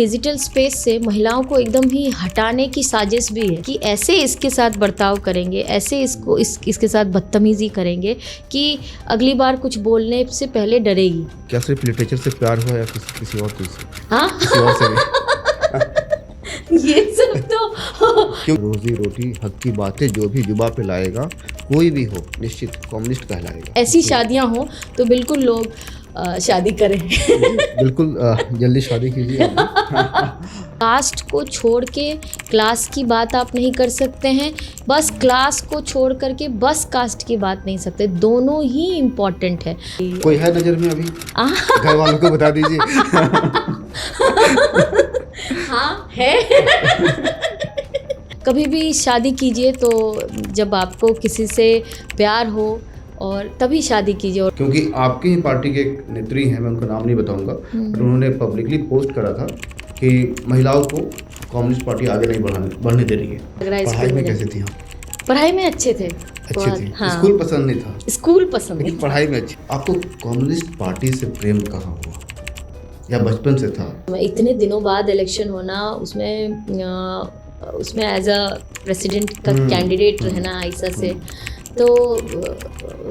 Digital space से महिलाओं को एकदम ही हटाने की साजिश भी है कि ऐसे इसके साथ बर्ताव करेंगे, ऐसे इसके साथ बदतमीजी करेंगे कि अगली बार कुछ बोलने से पहले डरेगी। क्या सिर्फ लिटरेचर से प्यार हुआ या किसी और चीज से? हाँ किसी और से भी? ये सब तो क्यों? रोजी रोटी हक की बातें जो भी जुबा पे लाएगा, कोई भी हो, निश्चित कम्युनिस्ट कहलाएगा। ऐसी शादियां हो तो बिल्कुल लोग शादी करें। बिल्कुल जल्दी शादी कीजिए आप। कास्ट को छोड़ के क्लास की बात आप नहीं कर सकते हैं, बस क्लास को छोड़ करके बस कास्ट की बात नहीं सकते, दोनों ही इम्पोर्टेंट है। कोई है नजर में अभी? घर वालों को बता दीजिए। हाँ है। कभी भी शादी कीजिए तो जब आपको किसी से प्यार हो और तभी शादी कीजिए। और क्योंकि आपकी ही पार्टी के एक नेत्री हैं, मैं उनका नाम नहीं बताऊंगा, बट उन्होंने पब्लिकली पोस्ट करा था कि महिलाओं को कम्युनिस्ट पार्टी आगे नहीं बढ़ने दे रही है। पढ़ाई में कैसे थी आप? पढ़ाई में अच्छे थे। अच्छे थे। हाँ। स्कूल पसंद नहीं था? स्कूल पसंद लेकिन नहीं। पढ़ाई में अच्छी। आपको कम्युनिस्ट पार्टी से प्रेम कहाँ हुआ या बचपन से था? इतने दिनों बाद इलेक्शन होना, उसमें एज अ प्रेसिडेंट का कैंडिडेट रहना आयशा से, तो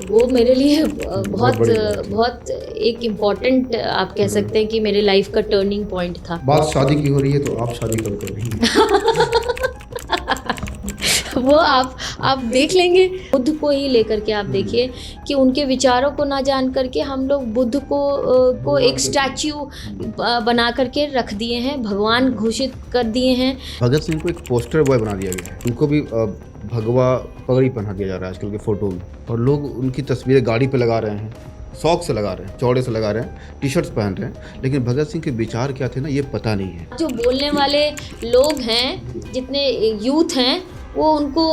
वो मेरे लिए बहुत एक इम्पॉर्टेंट, आप कह सकते हैं कि मेरे लाइफ का टर्निंग पॉइंट था। बात शादी की हो रही है तो आप शादी कब कर रही हैं? वो आप देख लेंगे। बुद्ध को ही लेकर के आप देखिए कि उनके विचारों को ना जान करके हम लोग बुद्ध को एक स्टैच्यू बना करके रख दिए हैं, भगवान घोषित कर दिए हैं। भगत सिंह को एक पोस्टर बॉय बना दिया गया है, उनको भी भगवा पगड़ी पहना दिया जा रहा है आजकल के फोटो में, और लोग उनकी तस्वीरें गाड़ी पे लगा रहे हैं, शौक से लगा रहे हैं, चौड़े से लगा रहे हैं, टी शर्ट्स पहन रहे हैं, लेकिन भगत सिंह के विचार क्या थे ना, ये पता नहीं है। जो बोलने वाले लोग हैं, जितने यूथ हैं, वो उनको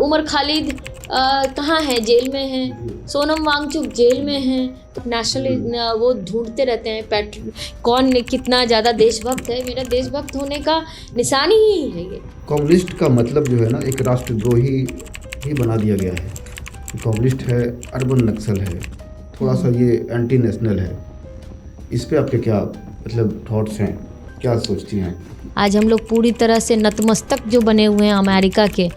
उमर खालिद कहाँ है? जेल में है। सोनम वांगचुक जेल में है। नेशनल वो ढूंढते रहते हैं कौन कितना ज़्यादा देशभक्त है। मेरा देशभक्त होने का निशानी ही है ये। कम्युनिस्ट का मतलब जो है ना, एक राष्ट्रद्रोही ही बना दिया गया है। कम्युनिस्ट है, अर्बन नक्सल है, थोड़ा सा ये एंटी नेशनल है। इस पे आपके क्या मतलब थॉट्स हैं, क्या सोचती हैं? आज हम लोग पूरी तरह से नतमस्तक जो बने हुए हैं अमेरिका के,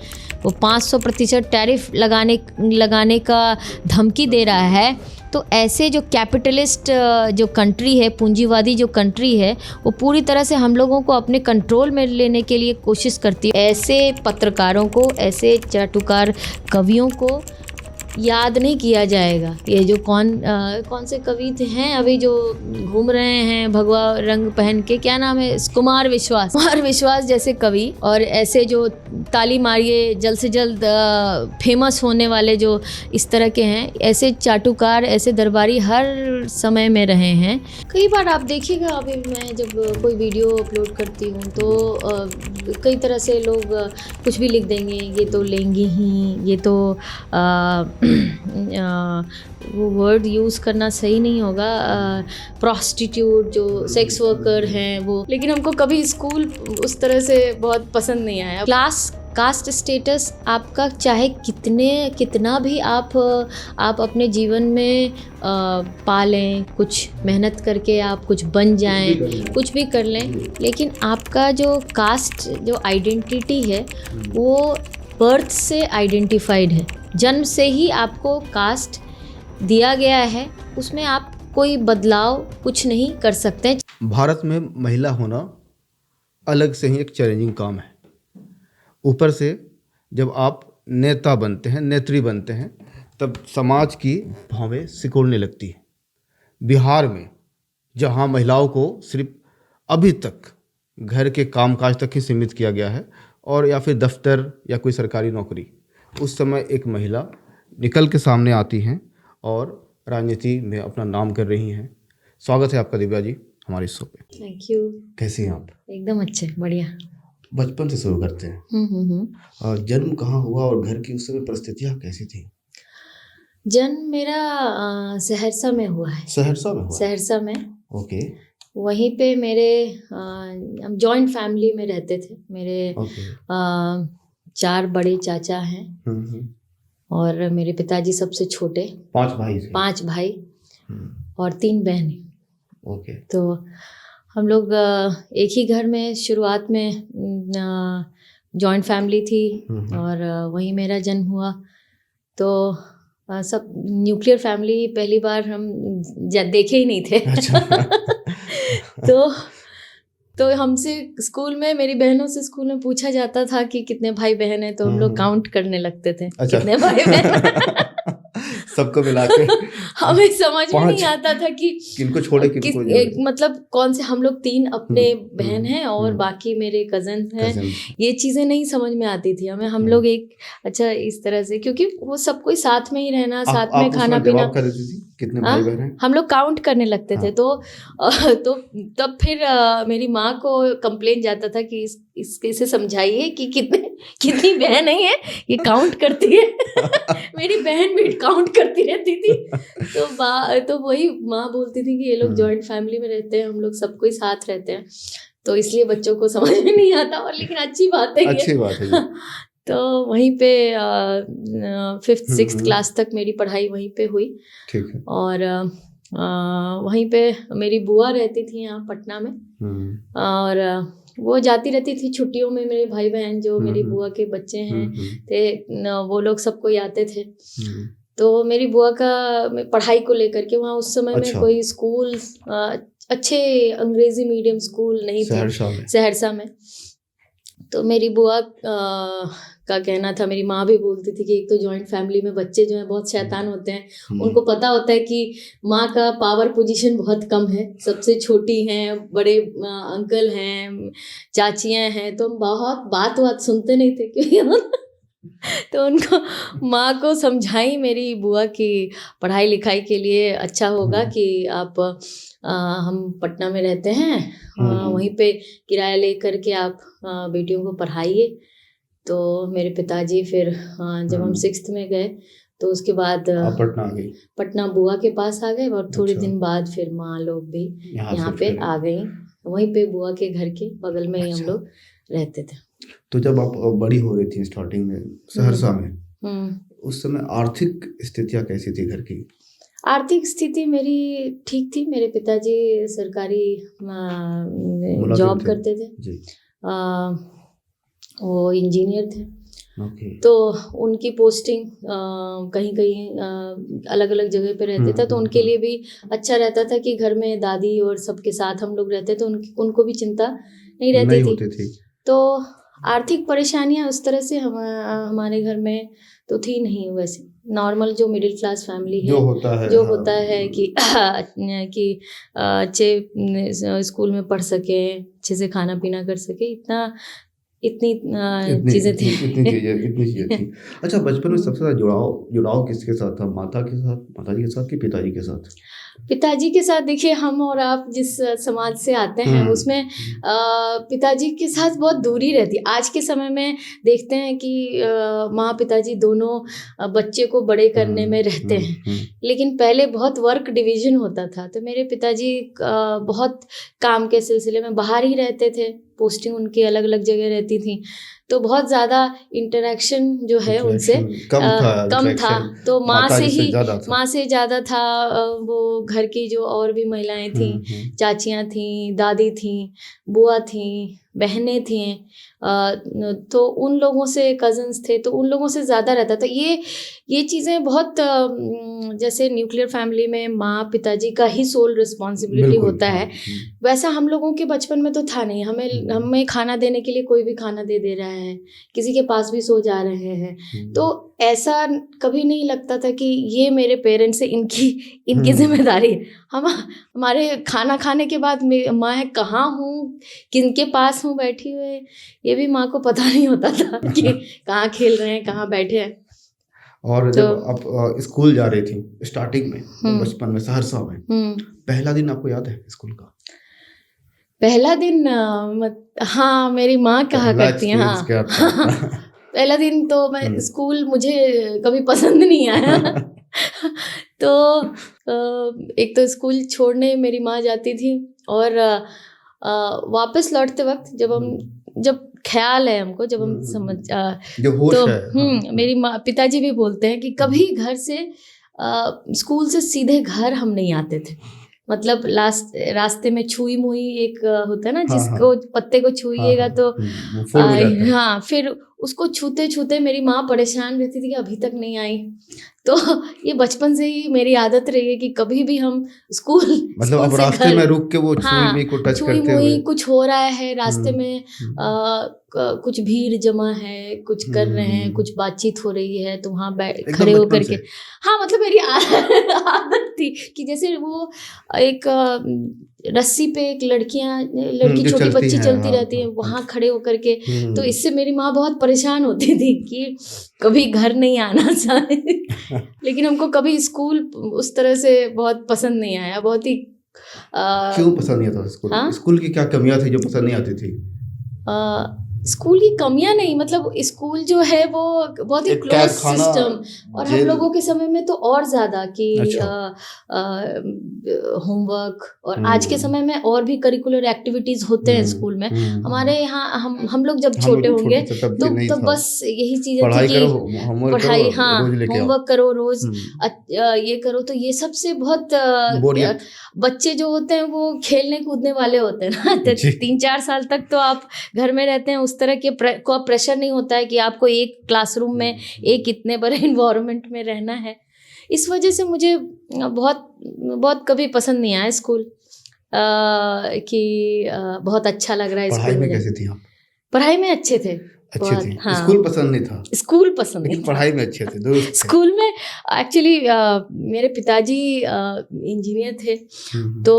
वो 500% टैरिफ लगाने का धमकी दे रहा है। तो ऐसे जो कैपिटलिस्ट जो कंट्री है, पूंजीवादी जो कंट्री है, वो पूरी तरह से हम लोगों को अपने कंट्रोल में लेने के लिए कोशिश करती है। ऐसे पत्रकारों को, ऐसे चाटुकार कवियों को याद नहीं किया जाएगा। ये जो कौन से कवि हैं अभी जो घूम रहे हैं भगवा रंग पहन के, क्या नाम है? कुमार विश्वास जैसे कवि, और ऐसे जो ताली मारिए जल्द से जल्द फेमस होने वाले जो इस तरह के हैं, ऐसे चाटुकार, ऐसे दरबारी हर समय में रहे हैं। कई बार आप देखिएगा, अभी मैं जब कोई वीडियो अपलोड करती हूँ तो कई तरह से लोग कुछ भी लिख देंगे, ये तो लेंगी ही, ये तो वो वर्ड यूज़ करना सही नहीं होगा, प्रॉस्टिट्यूट, जो सेक्स वर्कर हैं वो। लेकिन हमको कभी स्कूल उस तरह से बहुत पसंद नहीं आया। कास्ट स्टेटस आपका चाहे कितना भी आप अपने जीवन में पालें, कुछ मेहनत करके आप कुछ बन जाएं, कुछ भी कर लें, लेकिन आपका जो कास्ट जो आइडेंटिटी है वो बर्थ से आइडेंटिफाइड है। जन्म से ही आपको कास्ट दिया गया है, उसमें आप कोई बदलाव कुछ नहीं कर सकते। भारत में महिला होना अलग से ही एक चैलेंजिंग काम है। ऊपर से जब आप नेता बनते हैं, नेत्री बनते हैं, तब समाज की भावें सिकुड़ने लगती है। बिहार में जहां महिलाओं को सिर्फ अभी तक घर के कामकाज तक ही सीमित किया गया है, और या फिर दफ्तर या कोई सरकारी नौकरी, उस समय एक महिला निकल के सामने आती हैं और राजनीति में अपना नाम कर रही हैं। स्वागत है आपका दिव्या जी हमारे शो पे। Thank you. कैसी हैं आप? एकदम अच्छे, बढ़िया। बचपन से शुरू करते हैं। और जन्म कहाँ हुआ और घर की उस समय परिस्थितियाँ कैसी थी? जन्म मेरा सहरसा में हुआ है। सहरसा में हुआ? सहरसा में। ओके। वहीं पे हम जॉइंट फैमिली में रहते थे। मेरे 4 बड़े चाचा हैं और मेरे पिताजी सबसे छोटे। 5 भाई थे? 5 भाई और 3 बहनें। ओके। तो हम लोग एक ही घर में शुरुआत में जॉइंट फैमिली थी और वहीं मेरा जन्म हुआ। तो सब न्यूक्लियर फैमिली पहली बार हम देखे ही नहीं थे। अच्छा। तो हमसे स्कूल में, मेरी बहनों से स्कूल में पूछा जाता था कि कितने भाई बहन हैं, तो हम लोग काउंट करने लगते थे। अच्छा। कितने भाई बहन सबको मिला के हमें समझ में नहीं आता था कि किनको छोड़े किनको जोड़े। मतलब कौन से, हम लोग 3 अपने बहन हैं और बाकी मेरे कजन हैं। ये चीज़ें नहीं समझ में आती थी हमें। हम लोग एक अच्छा इस तरह से, क्योंकि वो सब कोई साथ में ही रहना, साथ में खाना पीना। कितने भाई बहन हैं? हम लोग काउंट करने लगते थे। तो तब फिर मेरी माँ को कंप्लेन जाता था कि इसे समझाइए कि कितनी बहन है ये काउंट करती है। मेरी बहन भी काउंट करती रहती थी। तो वही माँ बोलती थी कि ये लोग जॉइंट फैमिली में रहते हैं, हम लोग सब कोई साथ रहते हैं, तो इसलिए बच्चों को समझ में नहीं आता। और लेकिन अच्छी बात है, अच्छी बात है। तो वहीं पे 5th 6th क्लास तक मेरी पढ़ाई वहीं पे हुई। ठीक है। और वहीं पे मेरी बुआ रहती थी यहाँ पटना में। और वो जाती रहती थी छुट्टियों में। मेरे भाई बहन जो मेरी बुआ के बच्चे हैं थे, वो लोग सब कोई आते थे। तो मेरी बुआ का पढ़ाई को लेकर के वहाँ उस समय में कोई स्कूल, अच्छे अंग्रेजी मीडियम स्कूल नहीं थे सहरसा में। तो मेरी बुआ का कहना था, मेरी माँ भी बोलती थी कि एक तो जॉइंट फैमिली में बच्चे जो हैं बहुत शैतान होते हैं। उनको पता होता है कि माँ का पावर पोजीशन बहुत कम है, सबसे छोटी हैं, बड़े अंकल हैं, चाचियाँ हैं, तो हम बहुत बात सुनते नहीं थे क्योंकि तो उनको माँ को समझाई मेरी बुआ की पढ़ाई लिखाई के लिए अच्छा होगा कि आप हम पटना में रहते हैं, वहीं पे किराया ले करके आप बेटियों को पढ़ाइए। तो मेरे पिताजी फिर जब हम 6th में गए तो उसके बाद पटना आ गई, पटना बुआ के पास आ गए। और थोड़े दिन बाद फिर माँ लोग भी यहाँ पे आ गई, वहीं पे बुआ के घर के बगल में ही हम लोग रहते थे। तो जब आप बड़ी हो रही थी स्टार्टिंग में सहरसा में, उस समय आर्थिक स्थितियाँ कैसी थी घर की? आर्थिक स्थिति मेरी ठीक थी। मेरे पिताजी सरकारी जॉब करते थे जी। वो इंजीनियर थे। तो उनकी पोस्टिंग कहीं कहीं अलग अलग जगह पे रहते थे, तो उनके लिए भी अच्छा रहता था कि घर में दादी और सबके साथ हम लोग रहते, तो उनको भी चिंता नहीं रहती थी। तो आर्थिक परेशानियां उस तरह से हमारे घर में तो थी नहीं। वैसे नॉर्मल जो मिडिल क्लास फैमिली है जो होता है कि अच्छे स्कूल में पढ़ सके, अच्छे से खाना पीना कर सके, इतनी चीज़ें थी। इतनी चीज़ें थी। अच्छा, बचपन में सबसे ज़्यादा जुड़ाव किसके साथ था? माताजी के साथ कि पिताजी के साथ? पिताजी के साथ। देखिए, हम और आप जिस समाज से आते हैं उसमें पिताजी के साथ बहुत दूरी रहती है। आज के समय में देखते हैं कि माँ पिताजी दोनों बच्चे को बड़े करने में रहते हैं, लेकिन पहले बहुत वर्क डिवीजन होता था। तो मेरे पिताजी बहुत काम के सिलसिले में बाहर ही रहते थे, पोस्टिंग उनकी अलग अलग जगह रहती थी, तो बहुत ज़्यादा इंटरेक्शन जो है उनसे कम था। तो माँ से ज़्यादा था। वो घर की जो और भी महिलाएं थीं, चाचियाँ थीं, दादी थीं, बुआ थीं, बहनें थीं, तो उन लोगों से, कज़न्स थे, तो उन लोगों से ज़्यादा रहता था। ये चीज़ें बहुत, जैसे न्यूक्लियर फैमिली में माँ पिताजी का ही सोल रिस्पॉन्सिबिलिटी होता है, वैसा हम लोगों के बचपन में तो था नहीं। हमें खाना देने के लिए कोई भी खाना दे रहा है, किसी के पास भी सो जा रहे हैं, तो ऐसा कभी नहीं लगता था कि ये मेरे पेरेंट्स से इनकी जिम्मेदारी है। हमारे खाना खाने के बाद माँ है कहाँ हूँ, किनके पास हूँ बैठी हुए, ये भी माँ को पता नहीं होता था कि कहाँ खेल रहे हैं, कहाँ बैठे हैं। और जब आप स्कूल जा रही थी स्टार्टिंग में, बचपन में सहरसा में, पहला दिन आपको याद है स्कूल का? पहला दिन हाँ, मेरी माँ कहा करती हैं, हाँ। पहला दिन तो मैं स्कूल, मुझे कभी पसंद नहीं आया। तो एक तो स्कूल छोड़ने मेरी माँ जाती थी, और वापस लौटते वक्त जब ख्याल है हमको, जब हम समझ तो मेरी माँ पिताजी भी बोलते हैं कि कभी घर से स्कूल से सीधे घर हम नहीं आते थे। मतलब रास्ते में छुई मुई एक होता है ना, हाँ, जिसको पत्ते को छुइएगा हाँ, तो वो फोल्ड हो जाता है। हाँ, फिर उसको छूते छूते मेरी माँ परेशान रहती थी कि अभी तक नहीं आई। तो ये बचपन से ही मेरी आदत रही है कि कभी भी हम स्कूल मतलब स्कूल अब से रास्ते घर, में रुक के वो छुई हाँ, मुई को टच छुई करते हुए। मुई कुछ हो रहा है रास्ते में, हम्म, कुछ भीड़ जमा है, कुछ कर रहे हैं, कुछ बातचीत हो रही है, तो वहाँ खड़े एकदम होकर बचपन के, से। हाँ, मतलब मेरी आदत थी कि जैसे वो एक रस्सी पे एक लड़की जो छोटी चलती बच्ची हैं, चलती हाँ, रहती है, हाँ, वहाँ खड़े होकर के। हम्म, तो इससे मेरी माँ बहुत परेशान होती थी कि कभी घर नहीं आना चाहिए। लेकिन हमको कभी स्कूल उस तरह से बहुत पसंद नहीं आया, बहुत ही क्यों पसंद नहीं आता स्कूल? हाँ? स्कूल की क्या कमियां थी जो पसंद नहीं आती थी? स्कूल की कमियां नहीं, मतलब स्कूल जो है वो बहुत ही एक क्लोज कैद खाना, सिस्टम, और हम जेल। लोगों के समय में तो और ज़्यादा कि अच्छा। होमवर्क, और आज के समय में और भी करिकुलर एक्टिविटीज़ होते हैं स्कूल में। हमारे यहाँ हम लोग जब हम छोटे लोग होंगे छोटे थे तब ये नहीं तो था। बस यही चीज़ें थी पढ़ाई कि करो, होमवर्क करो, पढ़ाई, हाँ, रोज लेके आओ। होमवर्क करो रोज, ये करो, तो ये सबसे बहुत बोरियत। बच्चे जो होते हैं वो खेलने कूदने वाले होते हैं ना, तो जी। 3-4 साल तक तो आप घर में रहते हैं, उस तरह के को प्रेशर नहीं होता है कि आपको एक क्लासरूम में एक इतने बड़े इन्वायरमेंट में रहना है। इस वजह से मुझे बहुत बहुत कभी पसंद नहीं आया स्कूल, कि बहुत अच्छा लग रहा है पढ़ाई स्कूल में में कैसे थी आप? पढ़ाई में अच्छे थे, अच्छे बहुत, थे। हाँ। स्कूल पसंद नहीं था? स्कूल पसंद नहीं लेकिन था। पढ़ाई में अच्छे थे, दुरुस्त थे। स्कूल में एक्चुअली मेरे पिताजी इंजीनियर थे, तो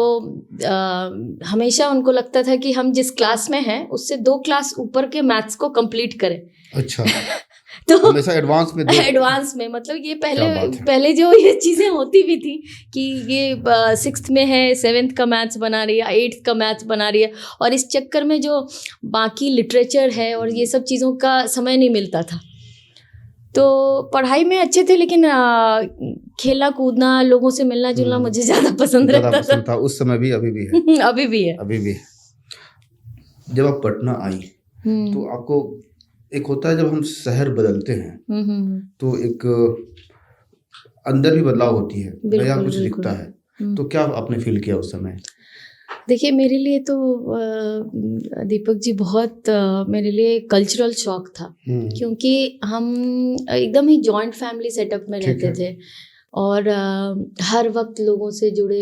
हमेशा उनको लगता था कि हम जिस क्लास में हैं उससे 2 क्लास ऊपर के मैथ्स को कंप्लीट करें। अच्छा। तो हमेशा एडवांस में एडवांस में, मतलब ये क्या बात है। पहले जो ये चीज़ें होती भी थी कि ये 6th में है, 7th का मैथ्स बना रही है, 8th का मैथ्स बना रही है, और इस चक्कर में जो बाकी लिटरेचर है और ये सब चीज़ों का समय नहीं मिलता था। तो पढ़ाई में अच्छे थे, लेकिन खेलना कूदना, लोगों से मिलना जुलना मुझे ज़्यादा पसंद रहता था। उस समय भी, अभी भी है। अभी भी है। अभी भी है। जब आप पटना आई तो आपको एक होता है, जब हम शहर बदलते हैं तो एक अंदर भी बदलाव होती है, नया कुछ दिखता है। तो क्या आपने फील किया उस समय? देखिए, मेरे लिए तो दीपक जी बहुत मेरे लिए कल्चरल शॉक था, क्योंकि हम एकदम ही जॉइंट फैमिली सेटअप में रहते थे, और हर वक्त लोगों से जुड़े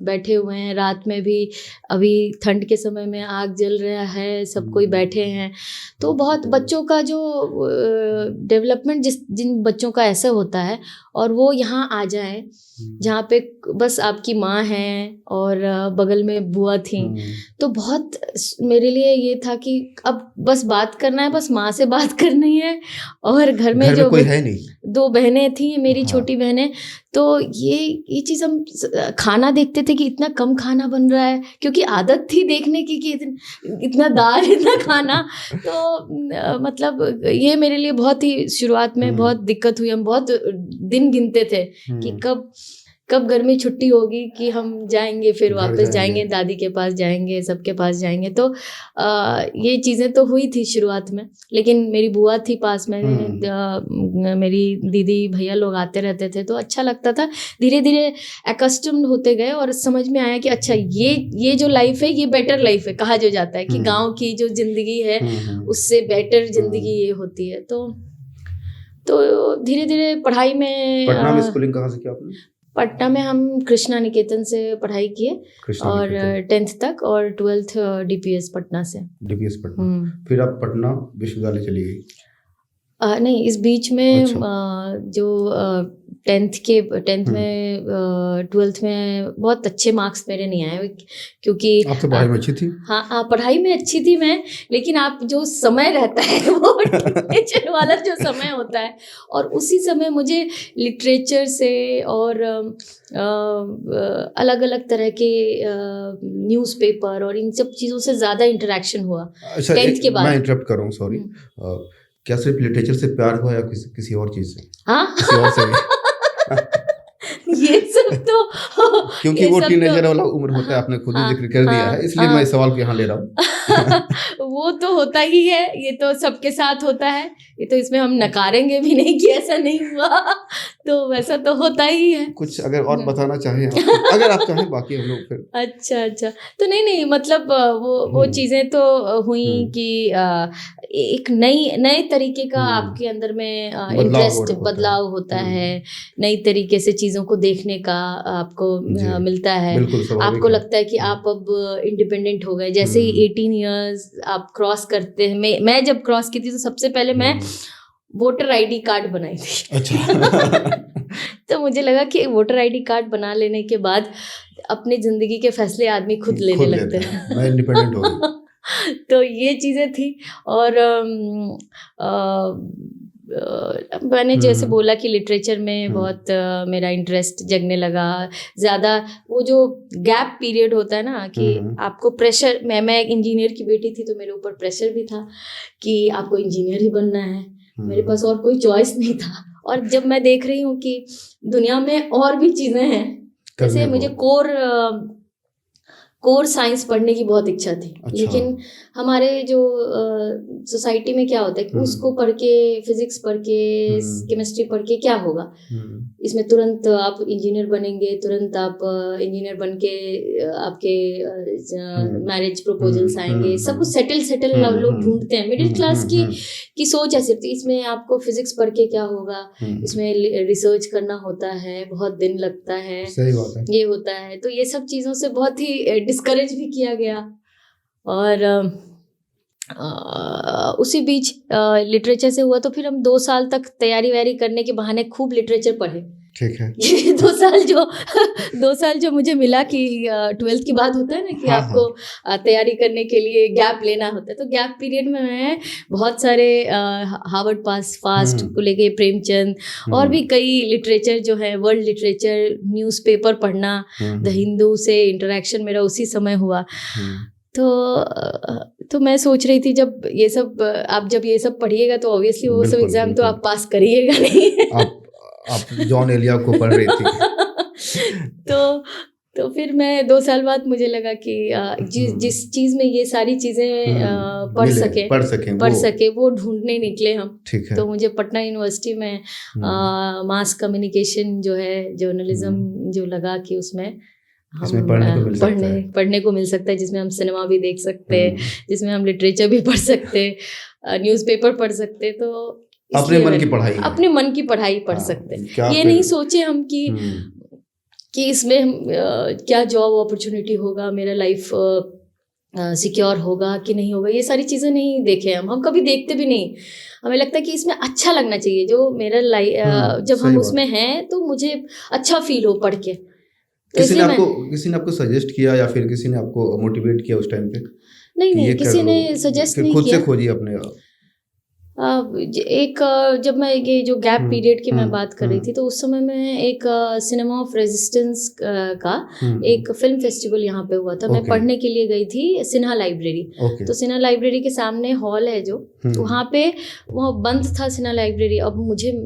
बैठे हुए हैं। रात में भी, अभी ठंड के समय में आग जल रहा है, सब कोई बैठे हैं। तो बहुत बच्चों का जो डेवलपमेंट जिन बच्चों का ऐसा होता है, और वो यहाँ आ जाए जहाँ पे बस आपकी माँ है और बगल में बुआ थी, तो बहुत मेरे लिए ये था कि अब बस बात करना है, बस माँ से बात करनी है, और घर में जो कोई है नहीं। 2 बहनें थी मेरी, छोटी बहनें, तो ये चीज़ हम खाना देखते थे कि इतना कम खाना बन रहा है, क्योंकि आदत थी देखने की कि इतना दाल, इतना खाना। तो मतलब ये मेरे लिए बहुत ही शुरुआत में बहुत दिक्कत हुई। हम बहुत दिन गिनते थे कि कब गर्मी छुट्टी होगी कि हम जाएंगे, फिर वापस जाएंगे, दादी के पास जाएंगे, सबके पास जाएंगे। तो ये चीज़ें तो हुई थी शुरुआत में, लेकिन मेरी बुआ थी पास में, मेरी दीदी भैया लोग आते रहते थे, तो अच्छा लगता था। धीरे धीरे एकस्टम्ड होते गए और समझ में आया कि अच्छा, ये जो लाइफ है ये बेटर लाइफ है। कहा जो जाता है कि गाँव की जो जिंदगी है उससे बेटर जिंदगी ये होती है। तो धीरे धीरे पढ़ाई में, पटना में स्कूलिंग कहाँ से किया आपने? पटना में हम कृष्णा निकेतन से पढ़ाई किए, और 10th तक, और 12th DPS पटना से। DPS पटना। फिर आप पटना विश्वविद्यालय चली गई? नहीं, इस बीच में जो 10th में 12th में बहुत अच्छे मार्क्स मेरे नहीं आए, क्योंकि आप तो पढ़ाई में अच्छी थी। हाँ, पढ़ाई में अच्छी थी मैं, लेकिन आप जो समय रहता है वो टीचर वाला जो समय होता है, और उसी समय मुझे लिटरेचर से और अलग अलग तरह के न्यूज़पेपर और इन सब चीज़ों से ज़्यादा इंटरेक्शन हुआ। अच्छा, 10th के बाद। मैं इंटरप्ट कर रहा हूँ, सॉरी। क्या सिर्फ लिटरेचर से प्यार हुआ या किसी और चीज़ से? हाँ, किसी और से भी? ये सब तो क्योंकि वो टीनेजर वाला उम्र होता है, आपने खुद ही जिक्र कर दिया है, इसलिए मैं इस सवाल को यहाँ ले रहा हूँ। वो तो होता ही है, ये तो सबके साथ होता है, ये तो इसमें हम नकारेंगे भी नहीं कि ऐसा नहीं हुआ। तो वैसा तो होता ही है। कुछ अगर और बताना चाहें अगर आप चाहें, बाकी हम लोग फिर। अच्छा, तो नहीं मतलब वो चीज़ें तो हुई कि एक नए तरीके का आपके अंदर में इंटरेस्ट, बदलाव होता है, नई तरीके से चीज़ों को देखने का आपको मिलता है। आपको लगता है कि आप अब इंडिपेंडेंट हो गए। जैसे ही 18 इयर्स आप क्रॉस करते हैं, मैं जब क्रॉस की थी तो सबसे पहले मैं वोटर आईडी कार्ड बनाई थी। अच्छा। तो मुझे लगा कि वोटर आईडी कार्ड बना लेने के बाद अपनी ज़िंदगी के फैसले आदमी खुद लेने लगते हैं। मैं इंडिपेंडेंट हो गई। तो ये चीज़ें थी। और मैंने जैसे बोला कि लिटरेचर में बहुत मेरा इंटरेस्ट जगने लगा ज़्यादा। वो जो गैप पीरियड होता है ना कि आपको प्रेशर, मैं एक इंजीनियर की बेटी थी तो मेरे ऊपर प्रेशर भी था कि आपको इंजीनियर ही बनना है। मेरे पास और कोई चॉइस नहीं था। और जब मैं देख रही हूँ कि दुनिया में और भी चीज़ें हैं, जैसे मुझे कोर साइंस पढ़ने की बहुत इच्छा थी। अच्छा। लेकिन हमारे जो सोसाइटी में क्या होता है कि उसको पढ़ के, फिजिक्स पढ़ के, केमिस्ट्री पढ़ के क्या होगा, इसमें तुरंत आप इंजीनियर बनेंगे, तुरंत आप इंजीनियर बन के आपके मैरिज प्रपोजल्स आएंगे, सब कुछ सेटल लोग ढूंढते हैं। मिडिल क्लास की सोच ऐसी थी, इसमें आपको फिजिक्स पढ़ के क्या होगा, इसमें रिसर्च करना होता है, बहुत दिन लगता है, सही बात है, ये होता है। तो ये सब चीज़ों से बहुत ही डिस्करेज भी किया गया। और उसी बीच लिटरेचर से हुआ तो फिर हम 2 साल तक तैयारी वैयारी करने के बहाने खूब लिटरेचर पढ़े। ठीक है। ये 2 साल जो मुझे मिला कि 12th की बात होता है ना कि आपको तैयारी करने के लिए गैप लेना होता है। तो गैप पीरियड में मैं बहुत सारे हार्वर्ड फास्ट को लेके प्रेमचंद और भी कई लिटरेचर जो है, वर्ल्ड लिटरेचर, न्यूज़पेपर पढ़ना, द हिंदू से इंटरेक्शन मेरा उसी समय हुआ। तो मैं सोच रही थी जब ये सब पढ़िएगा तो ऑब्वियसली वो सब एग्जाम तो आप पास करिएगा नहीं। आप जॉन एलिया को पढ़ रही थी। तो फिर मैं 2 साल बाद मुझे लगा कि जिस चीज़ में ये सारी चीज़ें पढ़ सके वो ढूंढने निकले हम। ठीक है। तो मुझे पटना यूनिवर्सिटी में मास कम्युनिकेशन जो है, जर्नलिज्म जो लगा कि उसमें हम पढ़ने को मिल सकता है, जिसमें हम सिनेमा भी देख सकते हैं, जिसमें हम लिटरेचर भी पढ़ सकते, न्यूज़पेपर पढ़ सकते। तो अपने मन की पढ़ाई पढ़ सकते हैं। ये नहीं सोचे हम कि इसमें क्या जॉब अपॉर्चुनिटी होगा, मेरा लाइफ सिक्योर होगा कि नहीं होगा, ये सारी चीज़ें नहीं देखे हम कभी देखते भी नहीं। हमें लगता है कि इसमें अच्छा लगना चाहिए, जो मेरा लाइफ जब हम उसमें हैं तो मुझे अच्छा फील हो पढ़ के। तो किसी ने आपको सजेस्ट किया या फिर किसी ने आपको मोटिवेट किया उस टाइम पे? नहीं, किसी ने सजेस्ट नहीं किया, खुद से खोजिए अपने। जब मैं ये जो गैप पीरियड की मैं बात कर रही थी तो उस समय में एक सिनेमा ऑफ रेजिस्टेंस का एक फिल्म फेस्टिवल यहाँ पे हुआ था। मैं पढ़ने के लिए गई थी सिन्हा लाइब्रेरी। तो सिन्हा लाइब्रेरी के सामने हॉल है जो, वहाँ पे वो बंद था सिन्हा लाइब्रेरी। अब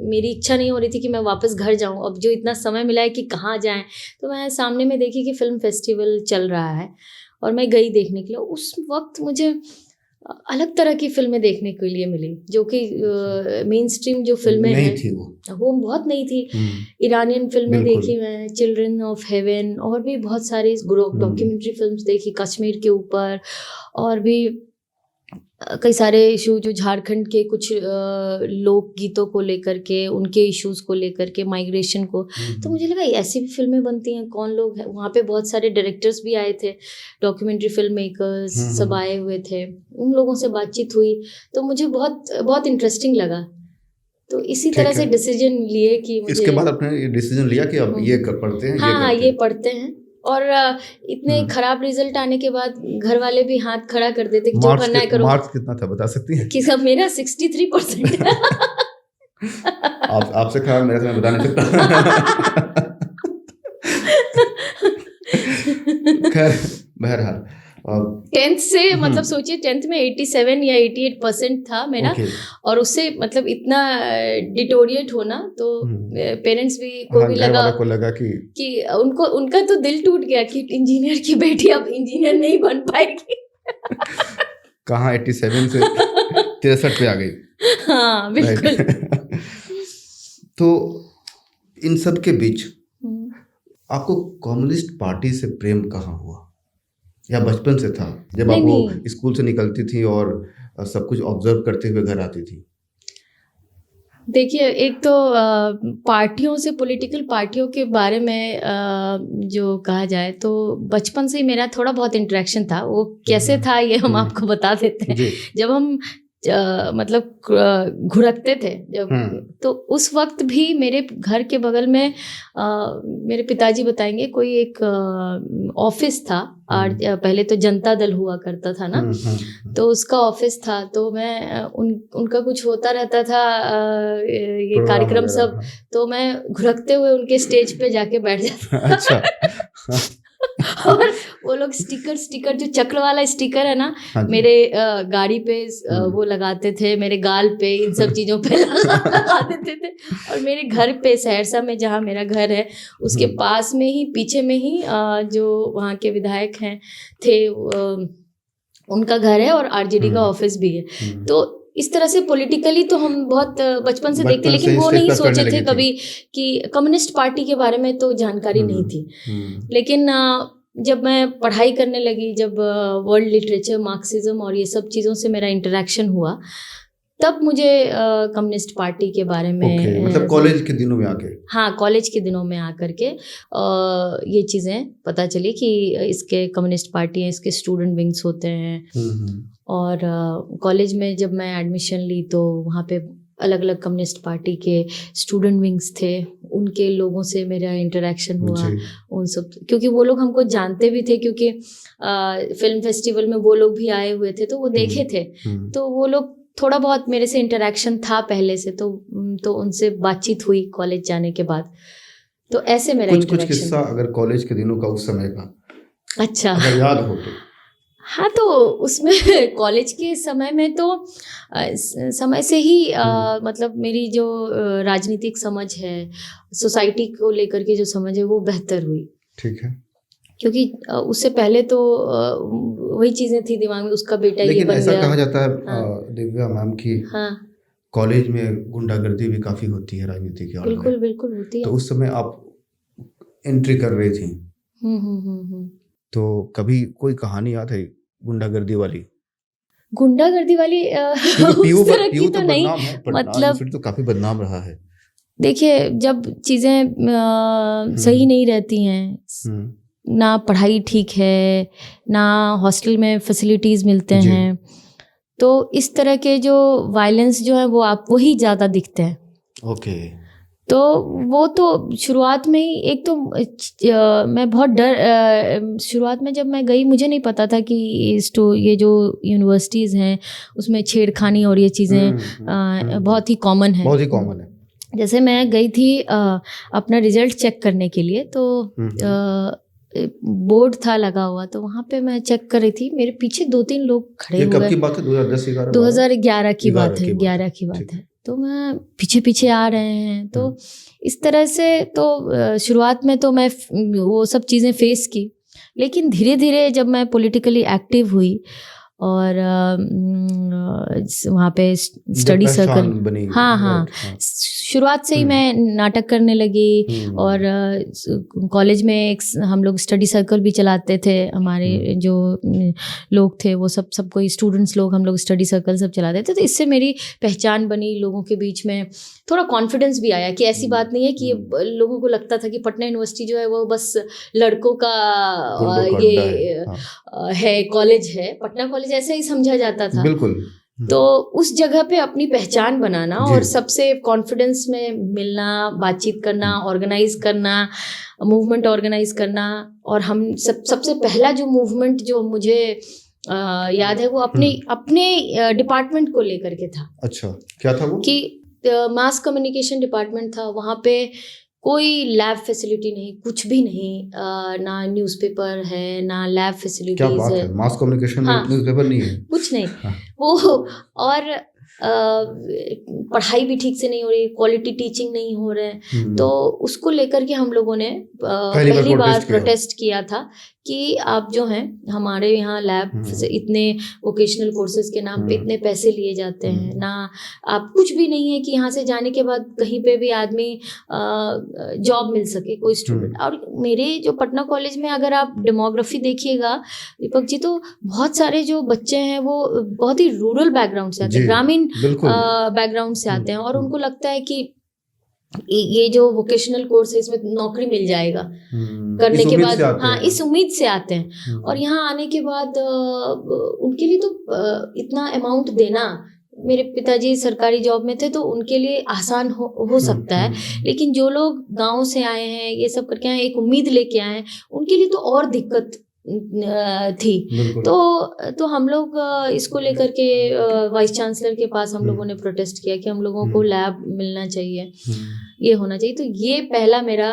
मेरी इच्छा नहीं हो रही थी कि मैं वापस घर जाऊँ, अब जो इतना समय मिला है कि कहाँ जाएं। तो मैं सामने में देखी कि फिल्म फेस्टिवल चल रहा है और मैं गई देखने के लिए। उस वक्त मुझे अलग तरह की फिल्में देखने के लिए मिली, जो कि मेन स्ट्रीम जो फिल्में हैं वो बहुत नहीं थी। ईरानियन फिल्में देखी मैं, चिल्ड्रन ऑफ हेवन, और भी बहुत सारी डॉक्यूमेंट्री फिल्म्स देखी कश्मीर के ऊपर, और भी कई सारे इशू जो झारखंड के कुछ लोक गीतों को लेकर के, उनके इश्यूज को लेकर के, माइग्रेशन को। तो मुझे लगा ऐसी भी फिल्में बनती हैं, कौन लोग हैं वहाँ पे। बहुत सारे डायरेक्टर्स भी आए थे, डॉक्यूमेंट्री फिल्म मेकर्स सब आए हुए थे, उन लोगों से बातचीत हुई तो मुझे बहुत बहुत इंटरेस्टिंग लगा। तो इसी तरह से डिसीजन लिए कि मुझे, इसके बाद आपने डिसीजन लिया कि अब ये पढ़ते हैं। हाँ, ये पढ़ते हैं। और इतने खराब रिजल्ट आने के बाद घर वाले भी हाथ खड़ा कर देते कि जो करना है करो। मार्क्स कितना था बता सकती हैं? कि सब मेरा 63% है। आपसे खराब मेरा तो मैं बता नहीं सकता। खैर, बहरहाल 10th से मतलब सोचिए 10th में 87 या 88% था मेरा। और उससे मतलब इतना डिटोरिएट होना, तो पेरेंट्स भी को भी लगा कि उनका तो दिल टूट गया कि इंजीनियर की बेटी अब इंजीनियर नहीं बन पाएगी। कहाँ 87 से 63 पे आ गई। हाँ बिल्कुल। तो इन सब के बीच आपको कम्युनिस्ट पार्टी से प्रेम कहाँ हुआ, या बचपन से था जब आप वो स्कूल से निकलती थी और सब कुछ ऑब्जर्व करते हुए घर आती थी? देखिए, एक तो पार्टियों से, पॉलिटिकल पार्टियों के बारे में जो कहा जाए तो बचपन से ही मेरा थोड़ा बहुत इंटरेक्शन था। वो कैसे था ये हम आपको बता देते हैं। जब हम मतलब घुरकते थे जब, तो उस वक्त भी मेरे घर के बगल में मेरे पिताजी बताएंगे, कोई एक ऑफिस था। और पहले तो जनता दल हुआ करता था ना, तो उसका ऑफिस था। तो मैं उनका कुछ होता रहता था ये कार्यक्रम सब, तो मैं घुरकते हुए उनके स्टेज पे जाके बैठ जाता। अच्छा। और वो लोग स्टिकर जो चक्र वाला स्टिकर है ना, मेरे गाड़ी पे वो लगाते थे, मेरे गाल पे, इन सब चीजों पे लगा देते थे। और मेरे घर पे सहरसा में जहाँ मेरा घर है उसके पास में ही, पीछे में ही जो वहाँ के विधायक हैं थे, उनका घर है और आरजेडी का ऑफिस भी है। तो इस तरह से पॉलिटिकली तो हम बहुत बचपन से देखते, लेकिन वो नहीं सोचे थे कभी कि कम्युनिस्ट पार्टी के बारे में तो जानकारी नहीं थी। लेकिन जब मैं पढ़ाई करने लगी, जब वर्ल्ड लिटरेचर, मार्क्सिज्म और ये सब चीज़ों से मेरा इंटरेक्शन हुआ, तब मुझे कम्युनिस्ट पार्टी के बारे में मतलब कॉलेज के दिनों में आके, हाँ कॉलेज के दिनों में आकर के ये चीज़ें पता चली कि इसके कम्युनिस्ट पार्टी है, इसके स्टूडेंट विंग्स होते हैं। और कॉलेज में जब मैं एडमिशन ली तो वहाँ पे अलग अलग कम्युनिस्ट पार्टी के स्टूडेंट विंग्स थे, उनके लोगों से मेरा इंटरेक्शन हुआ उन सब, क्योंकि वो लोग हमको जानते भी थे, क्योंकि फिल्म फेस्टिवल में वो लोग भी आए हुए थे, तो वो देखे थे। तो वो लोग थोड़ा बहुत मेरे से इंटरेक्शन था पहले से, तो उनसे बातचीत हुई कॉलेज जाने के बाद। तो ऐसे मेरा कुछ किस्सा अगर कॉलेज के दिनों का, उस समय का, अच्छा अगर याद हो तो। हाँ, तो उसमें कॉलेज के समय में तो समय से ही मतलब मेरी जो राजनीतिक समझ है, सोसाइटी को लेकर के जो समझ है वो बेहतर हुई। ठीक है। क्योंकि उससे पहले तो वही चीजें थी दिमाग में, उसका बेटा ये बन गया। लेकिन ऐसा कहा जाता है दिव्या मैम की, कॉलेज में गुंडागर्दी भी काफी होती है राजनीति के। बिल्कुल बिल्कुल होती है। तो उस समय आप एंट्री कर रही थी, तो कभी कोई कहानी याद है गुंडागर्दी वाली? गुंडागर्दी वाली पीयू तो नहीं, मतलब फिर तो काफी बदनाम रहा है। देखिए, जब चीजें सही नहीं रहती हैं, ना पढ़ाई ठीक है, ना हॉस्टल में फैसिलिटीज मिलते हैं, तो इस तरह के जो वायलेंस जो है वो आप वही ज्यादा दिखते हैं। ओके। तो वो तो शुरुआत में ही, एक तो मैं बहुत शुरुआत में जब मैं गई, मुझे नहीं पता था कि ये जो यूनिवर्सिटीज़ हैं उसमें छेड़खानी और ये चीज़ें बहुत ही कॉमन है। बहुत ही कॉमन है। जैसे मैं गई थी अपना रिजल्ट चेक करने के लिए, तो बोर्ड था लगा हुआ, तो वहाँ पे मैं चेक कर रही थी, मेरे पीछे 2-3 लोग खड़े हुए। कब की बात है? 2011 की बात है, 11 की बात है। तो मैं पीछे पीछे आ रहे हैं, तो इस तरह से तो शुरुआत में तो मैं वो सब चीज़ें फेस की, लेकिन धीरे धीरे जब मैं पॉलिटिकली एक्टिव हुई और वहाँ पे स्टडी सर्कल, हाँ, शुरुआत से ही मैं नाटक करने लगी। और कॉलेज में एक हम लोग स्टडी सर्कल भी चलाते थे, हमारे जो लोग थे वो सब कोई स्टूडेंट्स लोग, हम लोग स्टडी सर्कल सब चलाते थे। तो इससे मेरी पहचान बनी लोगों के बीच में, थोड़ा कॉन्फिडेंस भी आया कि ऐसी बात नहीं है कि लोगों को लगता था कि पटना यूनिवर्सिटी जो है वो बस लड़कों का ये है कॉलेज है, पटना कॉलेज ऐसे ही समझा जाता था। बिल्कुल। तो उस जगह पे अपनी पहचान बनाना और सबसे कॉन्फिडेंस में मिलना, बातचीत करना, ऑर्गेनाइज करना, मूवमेंट ऑर्गेनाइज करना। और हम सबसे पहला जो मूवमेंट जो मुझे याद है वो अपने डिपार्टमेंट को लेकर के था। अच्छा, क्या था वो? कि मास कम्युनिकेशन डिपार्टमेंट था। वहाँ पे कोई लैब फैसिलिटी नहीं, कुछ भी नहीं, ना न्यूज़पेपर है ना लैब फैसिलिटीज है। मास कम्युनिकेशन में न्यूज़पेपर नहीं है, कुछ नहीं। वो और पढ़ाई भी ठीक से नहीं हो रही, क्वालिटी टीचिंग नहीं हो रहा है। तो उसको लेकर के हम लोगों ने पहली बार प्रोटेस्ट किया था कि आप जो हैं हमारे यहाँ लैब से इतने वोकेशनल कोर्सेज के नाम पे इतने पैसे लिए जाते हैं ना, आप कुछ भी नहीं है कि यहाँ से जाने के बाद कहीं पे भी आदमी जॉब मिल सके कोई स्टूडेंट। और मेरे जो पटना कॉलेज में अगर आप डेमोग्राफी देखिएगा दीपक जी, तो बहुत सारे जो बच्चे हैं वो बहुत ही रूरल बैकग्राउंड से आते हैं, ग्रामीण बैकग्राउंड से आते हैं, और उनको लगता है कि ये जो वोकेशनल कोर्स है इसमें नौकरी मिल जाएगा करने के बाद, हाँ इस उम्मीद से आते हैं। और यहाँ आने के बाद उनके लिए तो इतना अमाउंट देना, मेरे पिताजी सरकारी जॉब में थे तो उनके लिए आसान हो सकता है, लेकिन जो लोग गांव से आए हैं ये सब करके आए, एक उम्मीद लेके आए हैं, उनके लिए तो और दिक्कत थी। तो हम लोग इसको लेकर के वाइस चांसलर के पास हम लोगों ने प्रोटेस्ट किया कि हम लोगों को लैब मिलना चाहिए, ये होना चाहिए। तो ये पहला मेरा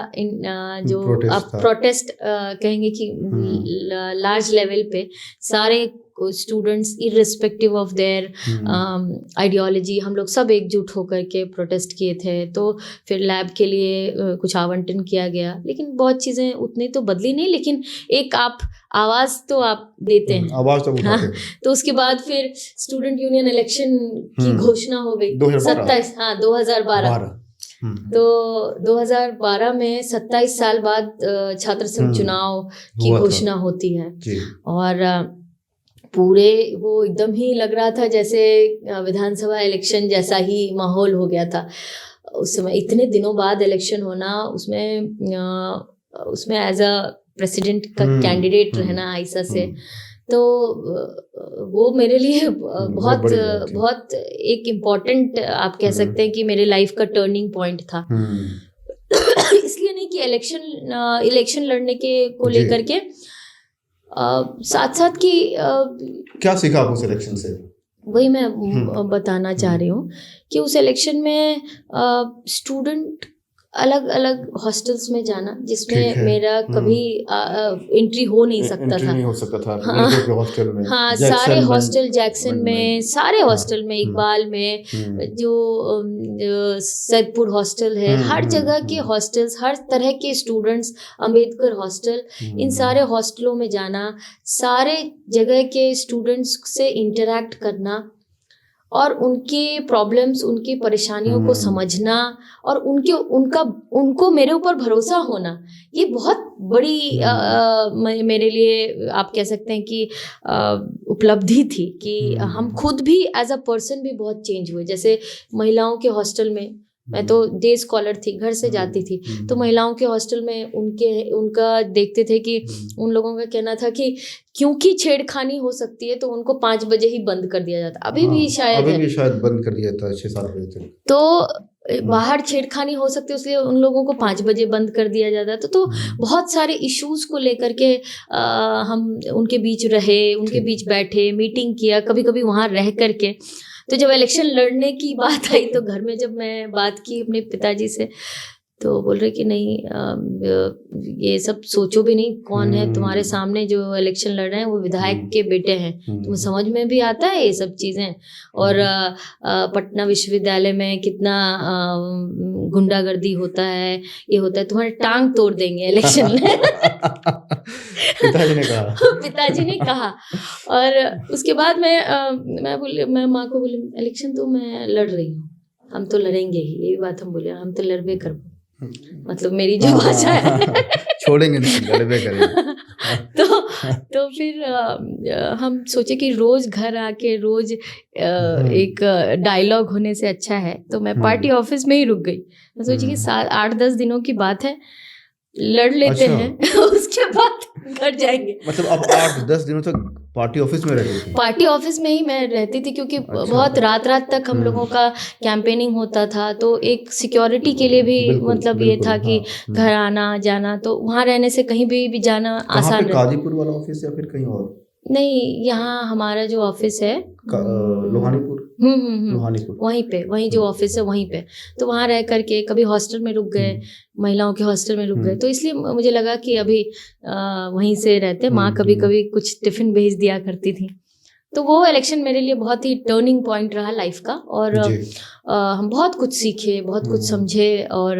जो आप प्रोटेस्ट कहेंगे कि लार्ज लेवल पे सारे students irrespective of their ideology हम लोग सब एकजुट होकर के प्रोटेस्ट किए थे। तो फिर लैब के लिए कुछ आवंटन किया गया, लेकिन बहुत चीज़ें उतनी तो बदली नहीं, लेकिन एक आप आवाज़ तो आप देते हैं, आवाज़ तो उठाते हैं। तो उसके बाद फिर स्टूडेंट यूनियन इलेक्शन की घोषणा हो गई 27 2012। तो 2012 में 27 साल बाद छात्र संघ चुनाव की घोषणा होती है, और पूरे वो एकदम ही लग रहा था जैसे विधानसभा इलेक्शन जैसा ही माहौल हो गया था उस समय। इतने दिनों बाद इलेक्शन होना, उसमें एज अ प्रेसिडेंट का कैंडिडेट रहना आयशा से, तो वो मेरे लिए बहुत एक इम्पोर्टेंट आप कह सकते हैं कि मेरे लाइफ का टर्निंग पॉइंट था। इसलिए नहीं कि इलेक्शन लड़ने के को लेकर के, साथ साथ कि क्या सीखा आप उस इलेक्शन से? वही मैं बताना चाह रही हूँ कि उस इलेक्शन में स्टूडेंट अलग अलग हॉस्टल्स में जाना, जिसमें मेरा कभी एंट्री हो नहीं सकता था। हाँ, हॉस्टल में, हाँ सारे हॉस्टल जैक्सन में, सारे हॉस्टल में, इकबाल में, जो सैदपुर हॉस्टल है, हर जगह के हॉस्टल्स, हर तरह के स्टूडेंट्स, अंबेडकर हॉस्टल, इन सारे हॉस्टलों में जाना, सारे जगह के स्टूडेंट्स से इंटरेक्ट करना और उनके प्रॉब्लम्स, उनकी परेशानियों को समझना और उनको मेरे ऊपर भरोसा होना, ये बहुत बड़ी मेरे लिए आप कह सकते हैं कि उपलब्धि थी कि हम खुद भी एज अ पर्सन भी बहुत चेंज हुए। जैसे महिलाओं के हॉस्टल में, मैं तो डे स्कॉलर थी, घर से जाती थी, तो महिलाओं के हॉस्टल में उनका देखते थे कि उन लोगों का कहना था कि क्योंकि छेड़खानी हो सकती है तो उनको 5 बजे ही बंद कर दिया जाता। अभी भी शायद बंद कर दिया था 6-7 बजे तक। तो बाहर छेड़खानी हो सकती है इसलिए उन लोगों को 5 बजे बंद कर दिया जाता। तो बहुत सारे इश्यूज को लेकर के हम उनके बीच रहे, उनके बीच बैठे, मीटिंग किया, कभी कभी वहाँ रह करके। तो जब इलेक्शन लड़ने की बात आई तो घर में जब मैं बात की अपने पिताजी से, तो बोल रहे कि नहीं, ये सब सोचो भी नहीं, कौन है तुम्हारे सामने जो इलेक्शन लड़ रहे हैं, वो विधायक के बेटे हैं, तुम्हें समझ में भी आता है ये सब चीज़ें। और पटना विश्वविद्यालय में कितना गुंडागर्दी होता है, ये होता है, तुम्हारे टांग तोड़ देंगे इलेक्शन में। पिताजी ने कहा। और उसके बाद मैं माँ को बोली, इलेक्शन तो मैं लड़ रही हूँ, हम तो लड़ेंगे ही, यही बात हम बोले, हम तो लड़बे कर, मतलब मेरी जो भाषा है छोड़ेंगे नहीं, लड़बे करेंगे। तो फिर हम सोचे कि रोज घर आके रोज एक डायलॉग होने से अच्छा है, तो मैं पार्टी ऑफिस में ही रुक गई। मैं सोची कि 8-10 दिनों की बात है, लड़ लेते हैं उसके बाद घर जाएंगे। मतलब अब 8-10 दिनों तक पार्टी ऑफिस में रहती थी? पार्टी ऑफिस में ही मैं रहती थी, क्योंकि बहुत रात तक हम लोगों का कैंपेनिंग होता था, तो एक सिक्योरिटी के लिए भी मतलब ये था कि घर आना जाना, तो वहाँ रहने से कहीं भी जाना आसान है। गाजीपुर वाला ऑफिस या फिर कहीं और? नहीं, यहाँ हमारा जो ऑफिस है लोहानीपुर, वहीं जो ऑफिस है वहीं पे, तो वहाँ रह करके कभी हॉस्टल में रुक गए, महिलाओं के हॉस्टल में रुक गए, तो इसलिए मुझे लगा कि अभी वहीं से रहते। माँ कभी कभी कुछ टिफिन भेज दिया करती थी, तो वो इलेक्शन मेरे लिए बहुत ही टर्निंग पॉइंट रहा लाइफ का। और जी। हम बहुत कुछ सीखे, बहुत कुछ समझे, और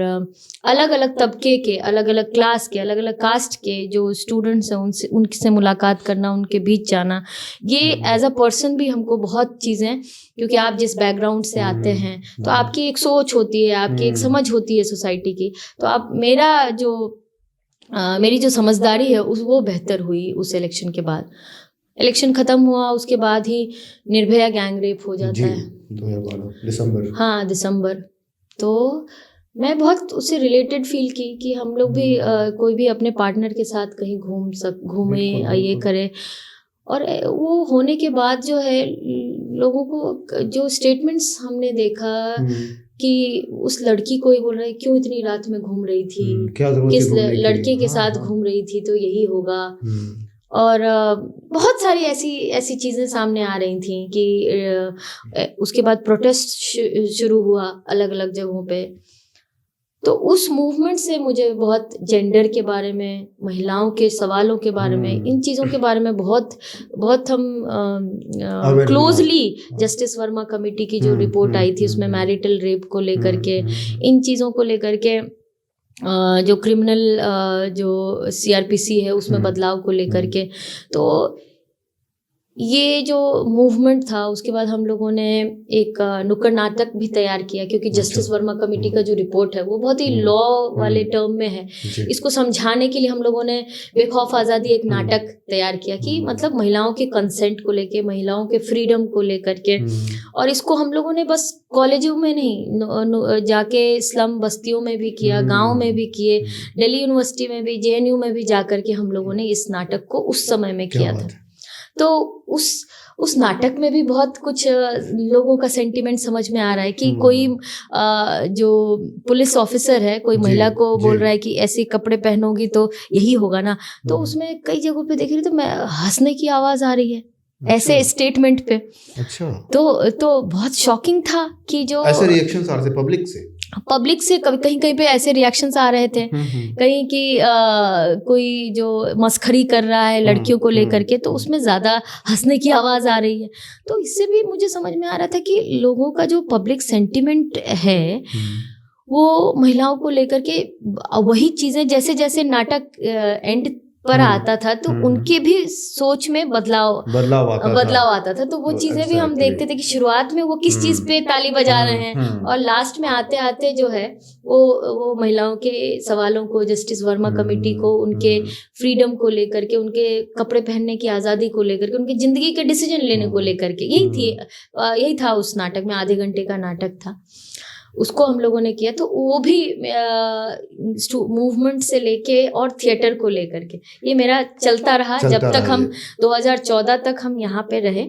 अलग अलग तबके के, अलग अलग क्लास के, अलग अलग कास्ट के जो स्टूडेंट्स हैं उनसे मुलाकात करना, उनके बीच जाना, ये एज अ पर्सन भी हमको बहुत चीज़ें, क्योंकि आप जिस बैकग्राउंड से आते हैं तो आपकी एक सोच होती है, आपकी एक समझ होती है सोसाइटी की। तो आप मेरी जो समझदारी है वो बेहतर हुई उस इलेक्शन के बाद। इलेक्शन ख़त्म हुआ, उसके बाद ही निर्भया गैंग रेप हो जाता है 2012 दिसंबर। हाँ, दिसंबर। तो मैं बहुत उससे रिलेटेड फील की कि हम लोग भी कोई भी अपने पार्टनर के साथ कहीं घूमे, ये करे। और वो होने के बाद जो है लोगों को जो स्टेटमेंट्स हमने देखा कि उस लड़की को ही बोल रहे क्यों इतनी रात में घूम रही थी, क्या जरूरत किस थी घूमने की? लड़के के साथ घूम रही थी तो यही होगा। और बहुत सारी ऐसी चीज़ें सामने आ रही थी कि उसके बाद प्रोटेस्ट शुरू हुआ अलग अलग जगहों पे। तो उस मूवमेंट से मुझे बहुत जेंडर के बारे में, महिलाओं के सवालों के बारे में, इन चीज़ों के बारे में बहुत हम क्लोजली, जस्टिस वर्मा कमेटी की जो रिपोर्ट आई थी उसमें मैरिटल रेप को लेकर के, इन चीज़ों को लेकर के, जो क्रिमिनल जो CRPC है उसमें बदलाव को लेकर के, तो ये जो मूवमेंट था उसके बाद हम लोगों ने एक नुक्कड़ नाटक भी तैयार किया, क्योंकि जस्टिस वर्मा कमेटी का जो रिपोर्ट है वो बहुत ही लॉ वाले टर्म में है। इसको समझाने के लिए हम लोगों ने बेखौफ आज़ादी एक नाटक तैयार किया कि मतलब महिलाओं के कंसेंट को लेके, महिलाओं के फ्रीडम को लेकर के। और इसको हम लोगों ने बस कॉलेजों में नहीं, जाके स्लम बस्तियों में भी किया, गाँव में भी किए, दिल्ली यूनिवर्सिटी में भी, JNU में भी जा कर के हम लोगों ने इस नाटक को उस समय में किया था। तो उस नाटक में भी बहुत कुछ लोगों का सेंटिमेंट समझ में आ रहा है कि कोई जो पुलिस ऑफिसर है, कोई महिला को बोल रहा है कि ऐसे कपड़े पहनोगी तो यही होगा ना। तो उसमें कई जगहों पे देख रही तो मैं हंसने की आवाज़ आ रही है ऐसे स्टेटमेंट पे। अच्छा। तो बहुत शॉकिंग था कि जो ऐसे रिएक्शंस आ रहे थे पब्लिक से कहीं कहीं पे ऐसे रिएक्शंस आ रहे थे, कहीं कि कोई जो मस्खरी कर रहा है लड़कियों को लेकर के, तो उसमें ज़्यादा हंसने की आवाज़ आ रही है। तो इससे भी मुझे समझ में आ रहा था कि लोगों का जो पब्लिक सेंटिमेंट है वो महिलाओं को लेकर के, वही चीज़ें जैसे जैसे नाटक एंड पर आता था तो उनके भी सोच में बदलाव आता था। तो वो चीज़ें भी हम देखते थे कि शुरुआत में वो किस चीज़ पे ताली बजा रहे हैं, और लास्ट में आते आते जो है वो महिलाओं के सवालों को, जस्टिस वर्मा कमेटी को, उनके फ्रीडम को लेकर के, उनके कपड़े पहनने की आज़ादी को लेकर के, उनकी ज़िंदगी के डिसीजन लेने को लेकर के, यही था उस नाटक में। आधे घंटे का नाटक था, उसको हम लोगों ने किया। तो वो भी मूवमेंट से लेके और थिएटर को लेकर के ये मेरा चलता रहा जब तक हम 2014 तक हम यहाँ पे रहे।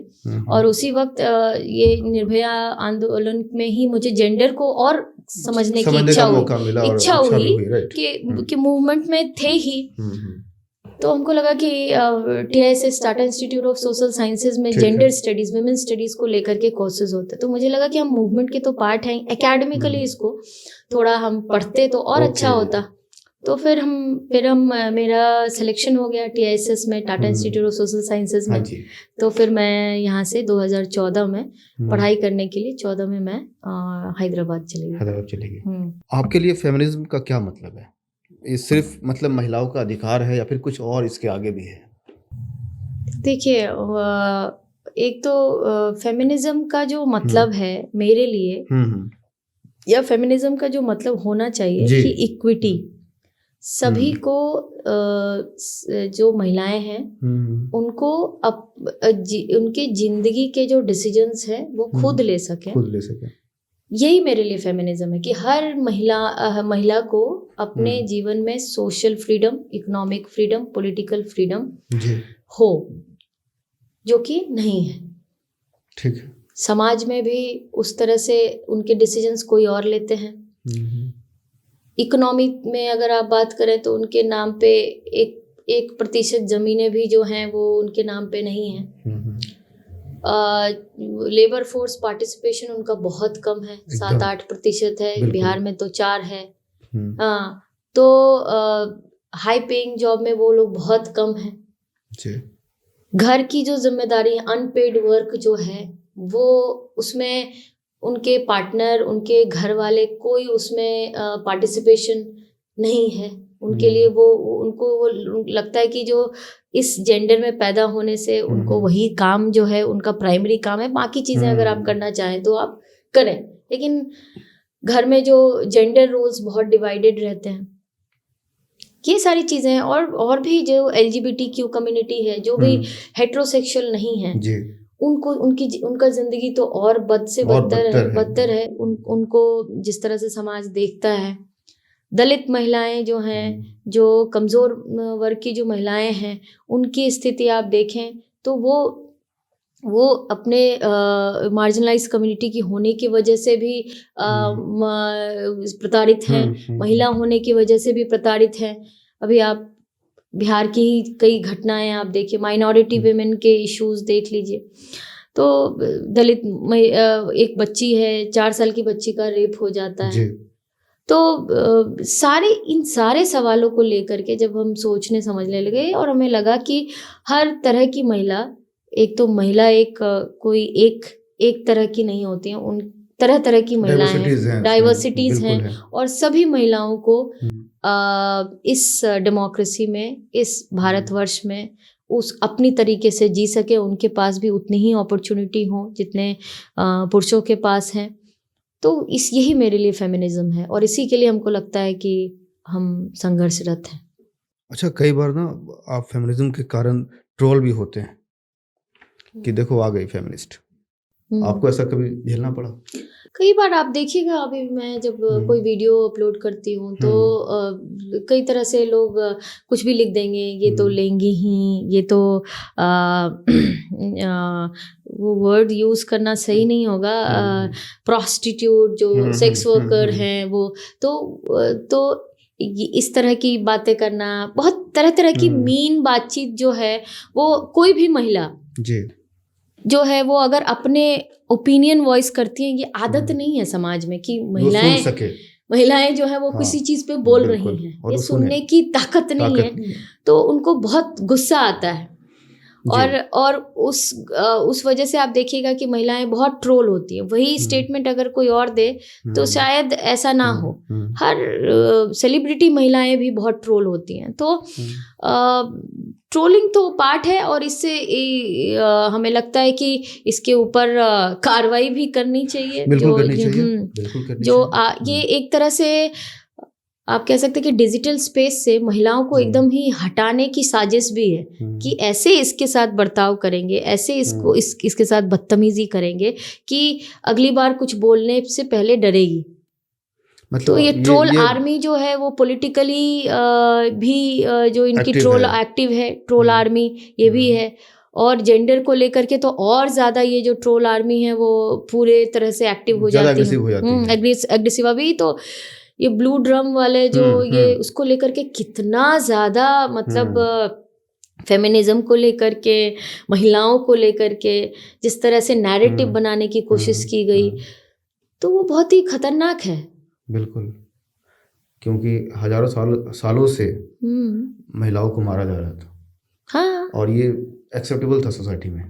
और उसी वक्त ये निर्भया आंदोलन में ही मुझे जेंडर को और समझने की इच्छा हुई कि मूवमेंट में थे ही। तो हमको लगा कि TISS Tata institute of social sciences में जेंडर स्टडीज़, वुमेन स्टडीज़ को लेकर के कोर्सेज होते हैं। तो मुझे लगा कि हम मूवमेंट के तो पार्ट हैं, एकेडमिकली इसको थोड़ा हम पढ़ते तो और अच्छा होता। तो फिर हम मेरा सिलेक्शन हो गया TISS में, Tata institute of social sciences में। तो फिर मैं यहाँ से 2014 में पढ़ाई करने के लिए 14 में मैं हैदराबाद चली गई। आपके लिए फेमिनिज्म का क्या मतलब है? ये सिर्फ मतलब महिलाओं का अधिकार है या फिर कुछ और इसके आगे भी है? देखिए, एक तो फेमिनिज्म का जो मतलब है मेरे लिए, या फेमिनिज्म का जो मतलब होना चाहिए कि इक्विटी, सभी को जो महिलाएं हैं उनको उनके जिंदगी के जो डिसीजंस हैं वो खुद ले सकें। यही मेरे लिए फेमिनिज्म है कि हर महिला को अपने जीवन में social freedom, economic freedom, political freedom हो, जो कि नहीं है। ठीक है। समाज में भी उस तरह से उनके डिसीजंस कोई और लेते हैं। इकोनॉमी में अगर आप बात करें तो उनके नाम पे 1% जमीनें भी जो हैं वो उनके नाम पे नहीं है। लेबर फोर्स पार्टिसिपेशन उनका बहुत कम है, 7-8% है, बिहार में तो 4 है। तो हाई पेइंग जॉब में वो लोग बहुत कम हैं। घर की जो जिम्मेदारी, अनपेड वर्क जो है, वो उसमें उनके पार्टनर, उनके घर वाले, कोई उसमें पार्टिसिपेशन नहीं है उनके लिए। वो उनको वो लगता है कि जो इस जेंडर में पैदा होने से उनको वही काम जो है उनका प्राइमरी काम है, बाकी चीज़ें अगर आप करना चाहें तो आप करें। लेकिन घर में जो जेंडर रोल्स बहुत डिवाइडेड रहते हैं, ये सारी चीज़ें हैं। और भी जो LGBTQ कम्युनिटी है, जो भी हेट्रोसेक्सुअल नहीं है, जी उनका जिंदगी तो और बद से बदतर है। उनको जिस तरह से समाज देखता है, दलित महिलाएं जो हैं, जो कमज़ोर वर्ग की जो महिलाएं हैं, उनकी स्थिति आप देखें तो वो अपने मार्जिनलाइज कम्युनिटी की होने की वजह से भी प्रताड़ित हैं, महिला होने की वजह से भी प्रताड़ित हैं। अभी आप बिहार की ही कई घटनाएं आप देखिए, माइनॉरिटी वेमेन के इश्यूज देख लीजिए। तो दलित एक बच्ची है, 4 साल की बच्ची का रेप हो जाता है। तो इन सारे सवालों को लेकर के जब हम सोचने समझने लगे, और हमें लगा कि हर तरह की महिला, एक तो महिला कोई एक तरह की नहीं होती हैं, उन तरह तरह की महिलाएं हैं, डाइवर्सिटीज हैं, और सभी महिलाओं को इस डेमोक्रेसी में, इस भारतवर्ष में उस अपनी तरीके से जी सके, उनके पास भी उतनी ही अपॉर्चुनिटी हो जितने पुरुषों के पास हैं। तो यही मेरे लिए फेमिनिज्म है, और इसी के लिए हमको लगता है कि हम संघर्षरत हैं। अच्छा, कई बार ना आप फेमिनिज्म के कारण ट्रोल भी होते हैं कि देखो आ गई फेमिनिस्ट। आपको ऐसा कभी झेलना पड़ा? कई बार आप देखिएगा, अभी मैं जब कोई वीडियो अपलोड करती हूँ तो कई तरह से लोग कुछ भी लिख देंगे, ये तो लेंगी ही, ये तो वो वर्ड यूज़ करना सही नहीं होगा, प्रोस्टिट्यूट जो सेक्स वर्कर हैं वो, तो इस तरह की बातें करना, बहुत तरह तरह की मीन बातचीत जो है, वो कोई भी महिला जी जो है वो अगर अपने ओपिनियन वॉइस करती हैं, ये आदत नहीं है समाज में कि महिलाएं जो है वो किसी चीज़ पे बोल रही हैं, ये सुनने की ताकत नहीं है। तो उनको बहुत गुस्सा आता है, और उस वजह से आप देखिएगा कि महिलाएं बहुत ट्रोल होती हैं। वही स्टेटमेंट अगर कोई और दे तो शायद ऐसा ना हो। हर सेलिब्रिटी महिलाएं भी बहुत ट्रोल होती हैं। तो ट्रोलिंग तो पार्ट है, और इससे हमें लगता है कि इसके ऊपर कार्रवाई भी करनी चाहिए। ये एक तरह से आप कह सकते हैं कि डिजिटल स्पेस से महिलाओं को एकदम ही हटाने की साजिश भी है कि ऐसे इसके साथ बर्ताव करेंगे, ऐसे इसके साथ बदतमीजी करेंगे कि अगली बार कुछ बोलने से पहले डरेगी। मतलब तो ये ट्रोल आर्मी जो है वो पॉलिटिकली भी जो इनकी ट्रोल एक्टिव है, ट्रोल आर्मी ये भी है। और जेंडर को लेकर के तो और ज़्यादा ये जो ट्रोल आर्मी है वो पूरे तरह से एक्टिव हो जाती है, एग्रेसिव। अभी तो ये ब्लू ड्रम वाले जो ये उसको लेकर के कितना ज़्यादा, मतलब फेमिनिज्म को लेकर के, महिलाओं को लेकर के जिस तरह से नैरेटिव बनाने की कोशिश की गई, तो वो बहुत ही खतरनाक है। बिल्कुल, क्योंकि हजारों सालों से महिलाओं को मारा जा रहा था। हाँ, और ये एक्सेप्टेबल था सोसाइटी में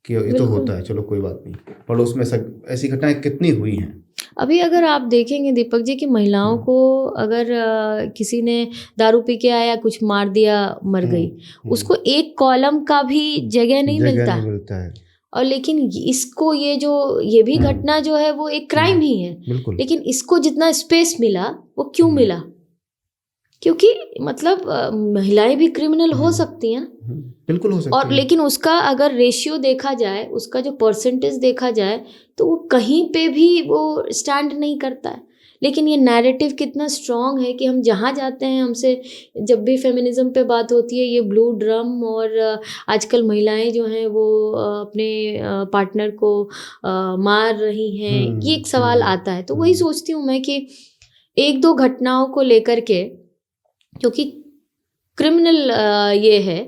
कि ये तो होता है, चलो कोई बात नहीं, पर उसमें ऐसी घटनाएं कितनी हुई हैं। अभी अगर आप देखेंगे दीपक जी कि महिलाओं को अगर किसी ने दारू पी के आया, कुछ मार दिया, मर गई, उसको एक कॉलम का भी जगह नहीं मिलता है। और लेकिन इसको ये भी घटना जो है वो एक क्राइम ही है, लेकिन इसको जितना स्पेस मिला वो क्यों मिला? क्योंकि मतलब महिलाएं भी क्रिमिनल हो सकती हैं, बिल्कुल हो सकती और लेकिन उसका अगर रेशियो देखा जाए, उसका जो परसेंटेज देखा जाए, तो वो कहीं पे भी वो स्टैंड नहीं करता है। लेकिन ये नैरेटिव कितना स्ट्रॉन्ग है कि हम जहाँ जाते हैं, हमसे जब भी फेमिनिज्म पे बात होती है, ये ब्लू ड्रम और आजकल महिलाएं जो हैं वो अपने पार्टनर को मार रही हैं, ये एक सवाल आता है। तो वही सोचती हूँ मैं कि एक दो घटनाओं को लेकर के, क्योंकि क्रिमिनल ये है,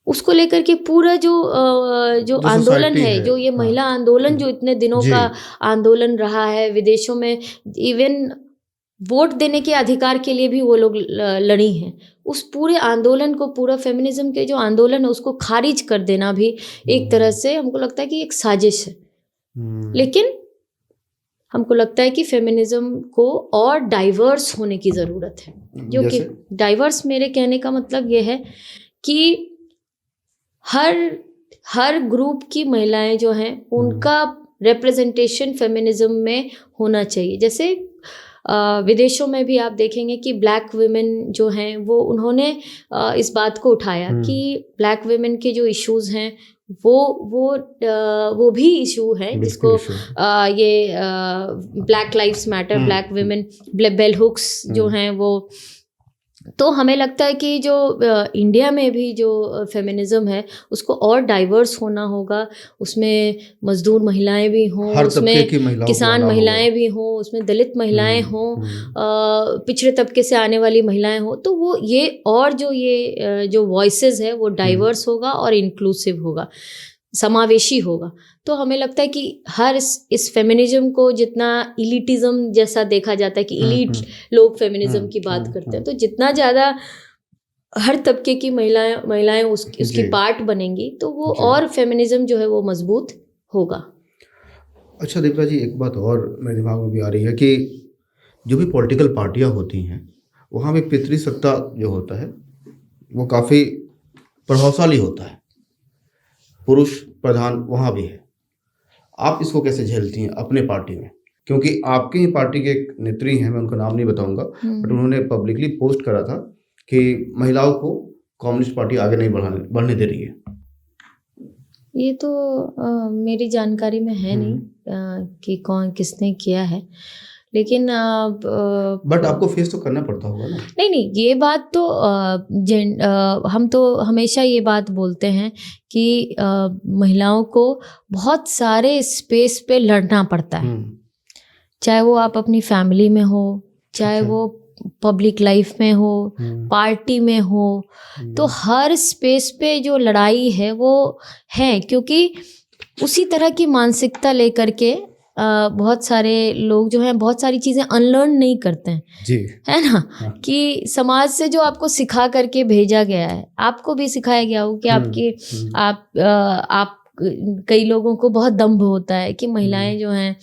उसको लेकर के पूरा जो आंदोलन है, जो ये महिला आंदोलन जो इतने दिनों का आंदोलन रहा है, विदेशों में इवन वोट देने के अधिकार के लिए भी वो लोग लड़ी हैं। उस पूरे आंदोलन को, पूरा फेमिनिज्म के जो आंदोलन है उसको खारिज कर देना भी एक तरह से हमको लगता है कि एक साजिश है। लेकिन हमको लगता है कि फेमिनिज्म को और डाइवर्स होने की ज़रूरत है। जो कि डाइवर्स, मेरे कहने का मतलब ये है कि हर ग्रुप की महिलाएं जो हैं उनका रिप्रेजेंटेशन फेमिनिज्म में होना चाहिए। जैसे विदेशों में भी आप देखेंगे कि ब्लैक वुमेन जो हैं वो उन्होंने इस बात को उठाया कि ब्लैक वुमेन के जो इश्यूज हैं वो भी इशू है, जिसको ये black lives matter, black women, bell hooks जो हैं वो। तो हमें लगता है कि जो इंडिया में भी जो फेमिनिज्म है उसको और डाइवर्स होना होगा। उसमें मजदूर महिलाएं भी हों, उसमें किसान महिलाएं भी हों, उसमें दलित महिलाएं हों, पिछड़े तबके से आने वाली महिलाएं हों। तो वो ये और जो वॉइसेस है वो डाइवर्स होगा और इंक्लूसिव होगा, समावेशी होगा। तो हमें लगता है कि हर इस फेमिनिज्म को जितना इलिटिज्म जैसा देखा जाता है कि इलीट लोग फेमिनिज्म की बात करते हैं, तो जितना ज़्यादा हर तबके की महिलाएं उसकी पार्ट बनेंगी तो वो और फेमिनिज्म जो है वो मजबूत होगा। अच्छा दीपिका जी, एक बात और मेरे दिमाग में भी आ रही है कि जो भी पॉलिटिकल पार्टियां होती हैं वहाँ भी पितृसत्ता जो होता है वो काफ़ी प्रभावशाली होता है, पुरुष प्रधान वहाँ भी है। आप इसको कैसे झेलती हैं अपने पार्टी में? क्योंकि आपकी ही पार्टी के एक नेत्री हैं, मैं उनका नाम नहीं बताऊंगा, बट उन्होंने पब्लिकली पोस्ट करा था कि महिलाओं को कम्युनिस्ट पार्टी आगे नहीं बढ़ने दे रही है। ये तो मेरी जानकारी में है नहीं कि कौन किसने किया है, लेकिन बट आपको फेस तो करना पड़ता होगा ना? नहीं, ये बात तो हम तो हमेशा ये बात बोलते हैं कि महिलाओं को बहुत सारे स्पेस पे लड़ना पड़ता है, चाहे वो आप अपनी फैमिली में हो, चाहे वो पब्लिक लाइफ में हो, पार्टी में हो। तो हर स्पेस पे जो लड़ाई है वो है, क्योंकि उसी तरह की मानसिकता लेकर के बहुत सारे लोग जो हैं बहुत सारी चीज़ें अनलर्न नहीं करते हैं जी, है ना। कि समाज से जो आपको सिखा करके भेजा गया है, आपको भी सिखाया गया हो कि आप कई लोगों को बहुत दंभ होता है कि महिलाएं जो हैं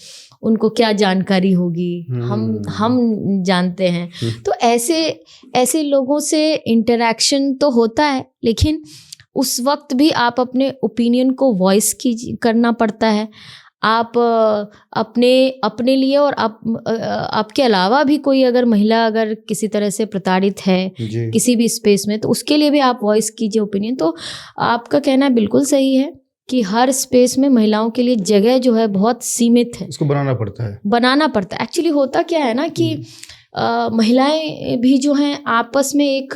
उनको क्या जानकारी होगी, हम जानते हैं। तो ऐसे लोगों से इंटरेक्शन तो होता है, लेकिन उस वक्त भी आप अपने ओपिनियन को वॉइस करना पड़ता है। आप अपने लिए और आपके अलावा भी कोई अगर महिला अगर किसी तरह से प्रताड़ित है किसी भी स्पेस में, तो उसके लिए भी आप वॉइस कीजिए ओपिनियन। तो आपका कहना बिल्कुल सही है कि हर स्पेस में महिलाओं के लिए जगह जो है बहुत सीमित है, इसको बनाना पड़ता है। एक्चुअली होता क्या है ना कि महिलाएं भी जो हैं आपस में एक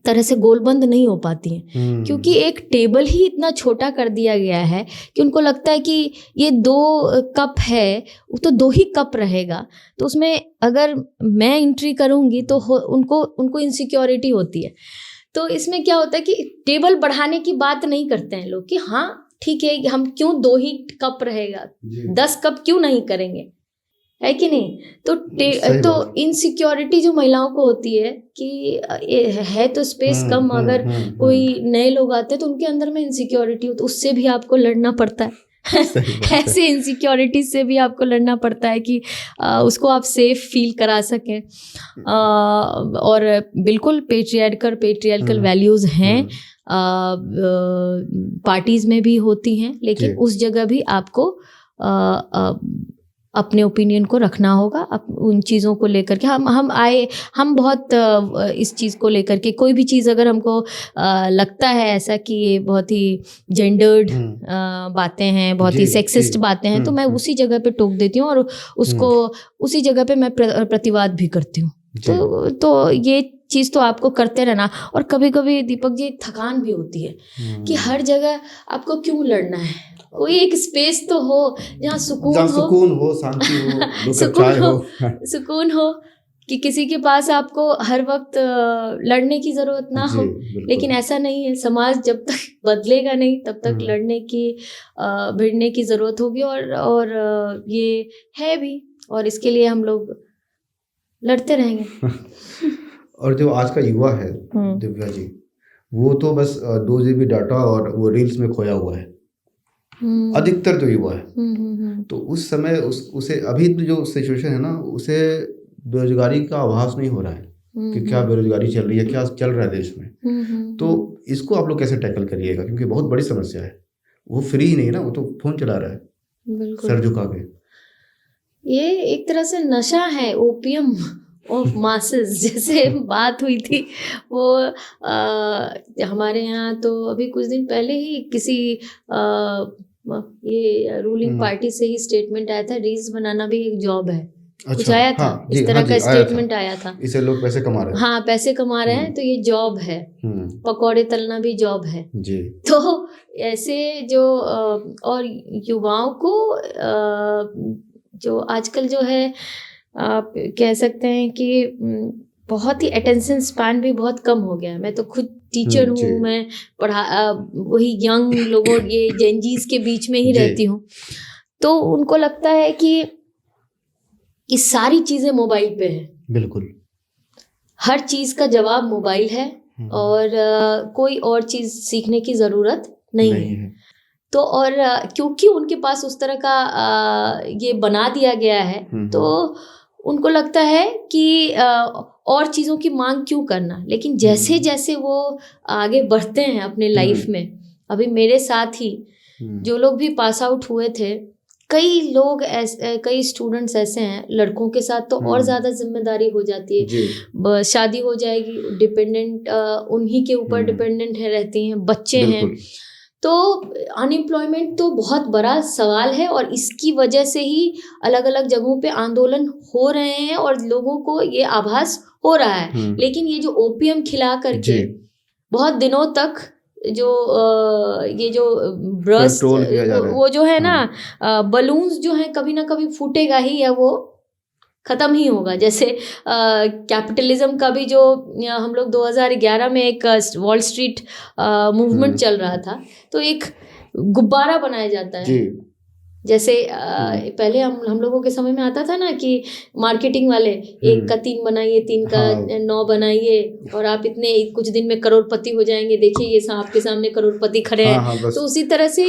तरह से गोलबंद नहीं हो पाती हैं, क्योंकि एक टेबल ही इतना छोटा कर दिया गया है कि उनको लगता है कि ये 2 कप है वो तो 2 ही कप रहेगा। तो उसमें अगर मैं एंट्री करूँगी तो उनको इनसिक्योरिटी होती है। तो इसमें क्या होता है कि टेबल बढ़ाने की बात नहीं करते हैं लोग कि हाँ ठीक है, हम क्यों 2 ही कप रहेगा, 10 कप क्यों नहीं करेंगे, है कि नहीं। तो इनसिक्योरिटी जो महिलाओं को होती है कि है तो स्पेस कम, अगर कोई नए लोग आते हैं तो उनके अंदर में इनसिक्योरिटी हो, तो उससे भी आपको लड़ना पड़ता है। ऐसे इनसिक्योरिटी से भी आपको लड़ना पड़ता है कि उसको आप सेफ फील करा सकें। और बिल्कुल पेट्रियार्कल वैल्यूज़ हैं, पार्टीज़ में भी होती हैं, लेकिन उस जगह भी आपको अपने ओपिनियन को रखना होगा। उन चीज़ों को लेकर के हम बहुत इस चीज़ को लेकर के कोई भी चीज़ अगर हमको लगता है ऐसा कि ये बहुत ही जेंडर्ड बातें हैं, बहुत ही सेक्सिस्ट बातें हैं, तो मैं उसी जगह पे टोक देती हूँ और उसको उसी जगह पे मैं प्रतिवाद भी करती हूँ। तो ये चीज़ तो आपको करते रहना। और कभी कभी दीपक जी थकान भी होती है कि हर जगह आपको क्यों लड़ना है, कोई एक स्पेस तो हो जहाँ सुकून हो, शांति हो, सुकून हो कि किसी के पास आपको हर वक्त लड़ने की ज़रूरत ना हो। लेकिन ऐसा नहीं है, समाज जब तक बदलेगा नहीं तब तक लड़ने की भिड़ने की ज़रूरत होगी। और ये है भी, और इसके लिए हम लोग लड़ते रहेंगे। और जो आज का युवा है दिव्या जी, वो तो बस 2 GB डाटा और वो रील्स में खोया हुआ है, अधिकतर जो युवा है। तो उस समय उसे अभी जो सिचुएशन है ना, उसे बेरोजगारी का आभास नहीं हो रहा है कि क्या बेरोजगारी चल रही है, क्या चल रहा है देश में। तो इसको आप लोग कैसे टैकल करिएगा, क्योंकि बहुत बड़ी समस्या है। वो फ्री ही नहीं ना, वो तो फोन चला रहा है सर झुका के। ये एक तरह से नशा है, ओपियम ऑफ मासेस जैसे बात हुई थी वो हमारे यहाँ। तो अभी कुछ दिन पहले ही किसी ये रूलिंग पार्टी से ही स्टेटमेंट आया था, रील्स बनाना भी एक जॉब है। अच्छा, कुछ आया था, हाँ, इस तरह का स्टेटमेंट आया था। इसे लोग पैसे कमा रहे हैं। हाँ, पैसे कमा रहे हैं, तो ये जॉब है। पकौड़े तलना भी जॉब है जी। तो ऐसे जो और युवाओं को जो आजकल जो है, आप कह सकते हैं कि बहुत ही अटेंशन स्पैन भी बहुत कम हो गया है। मैं तो खुद टीचर हूँ, मैं वही यंग लोगों, ये जेनजीज के बीच में ही रहती हूँ। तो उनको लगता है कि सारी चीजें मोबाइल पे है। बिल्कुल, हर चीज का जवाब मोबाइल है और कोई और चीज सीखने की जरूरत नहीं है। तो और क्योंकि उनके पास उस तरह का ये बना दिया गया है, तो उनको लगता है कि और चीज़ों की मांग क्यों करना। लेकिन जैसे जैसे वो आगे बढ़ते हैं अपने लाइफ में, अभी मेरे साथ ही जो लोग भी पास आउट हुए थे, कई लोग कई स्टूडेंट्स ऐसे हैं, लड़कों के साथ तो और ज़्यादा जिम्मेदारी हो जाती है। शादी हो जाएगी, डिपेंडेंट उन्हीं के ऊपर डिपेंडेंट है रहती हैं, बच्चे हैं। तो अनएम्प्लॉयमेंट तो बहुत बड़ा सवाल है और इसकी वजह से ही अलग अलग जगहों पे आंदोलन हो रहे हैं और लोगों को ये आभास हो रहा है। लेकिन ये जो ओपीएम खिला करके बहुत दिनों तक जो ये जो ब्रस्ट वो जो है ना, बलून्स जो है कभी ना कभी फूटेगा ही, या वो ख़त्म ही होगा। जैसे कैपिटलिज्म का भी जो हम लोग 2011 में एक वॉल स्ट्रीट मूवमेंट चल रहा था, तो एक गुब्बारा बनाया जाता है। जैसे पहले हम लोगों के समय में आता था ना कि मार्केटिंग वाले 1 का 3 बनाइए, 3 का 9 बनाइए और आप इतने कुछ दिन में करोड़पति हो जाएंगे, देखिए ये आपके सामने करोड़पति खड़े हैं। तो उसी तरह से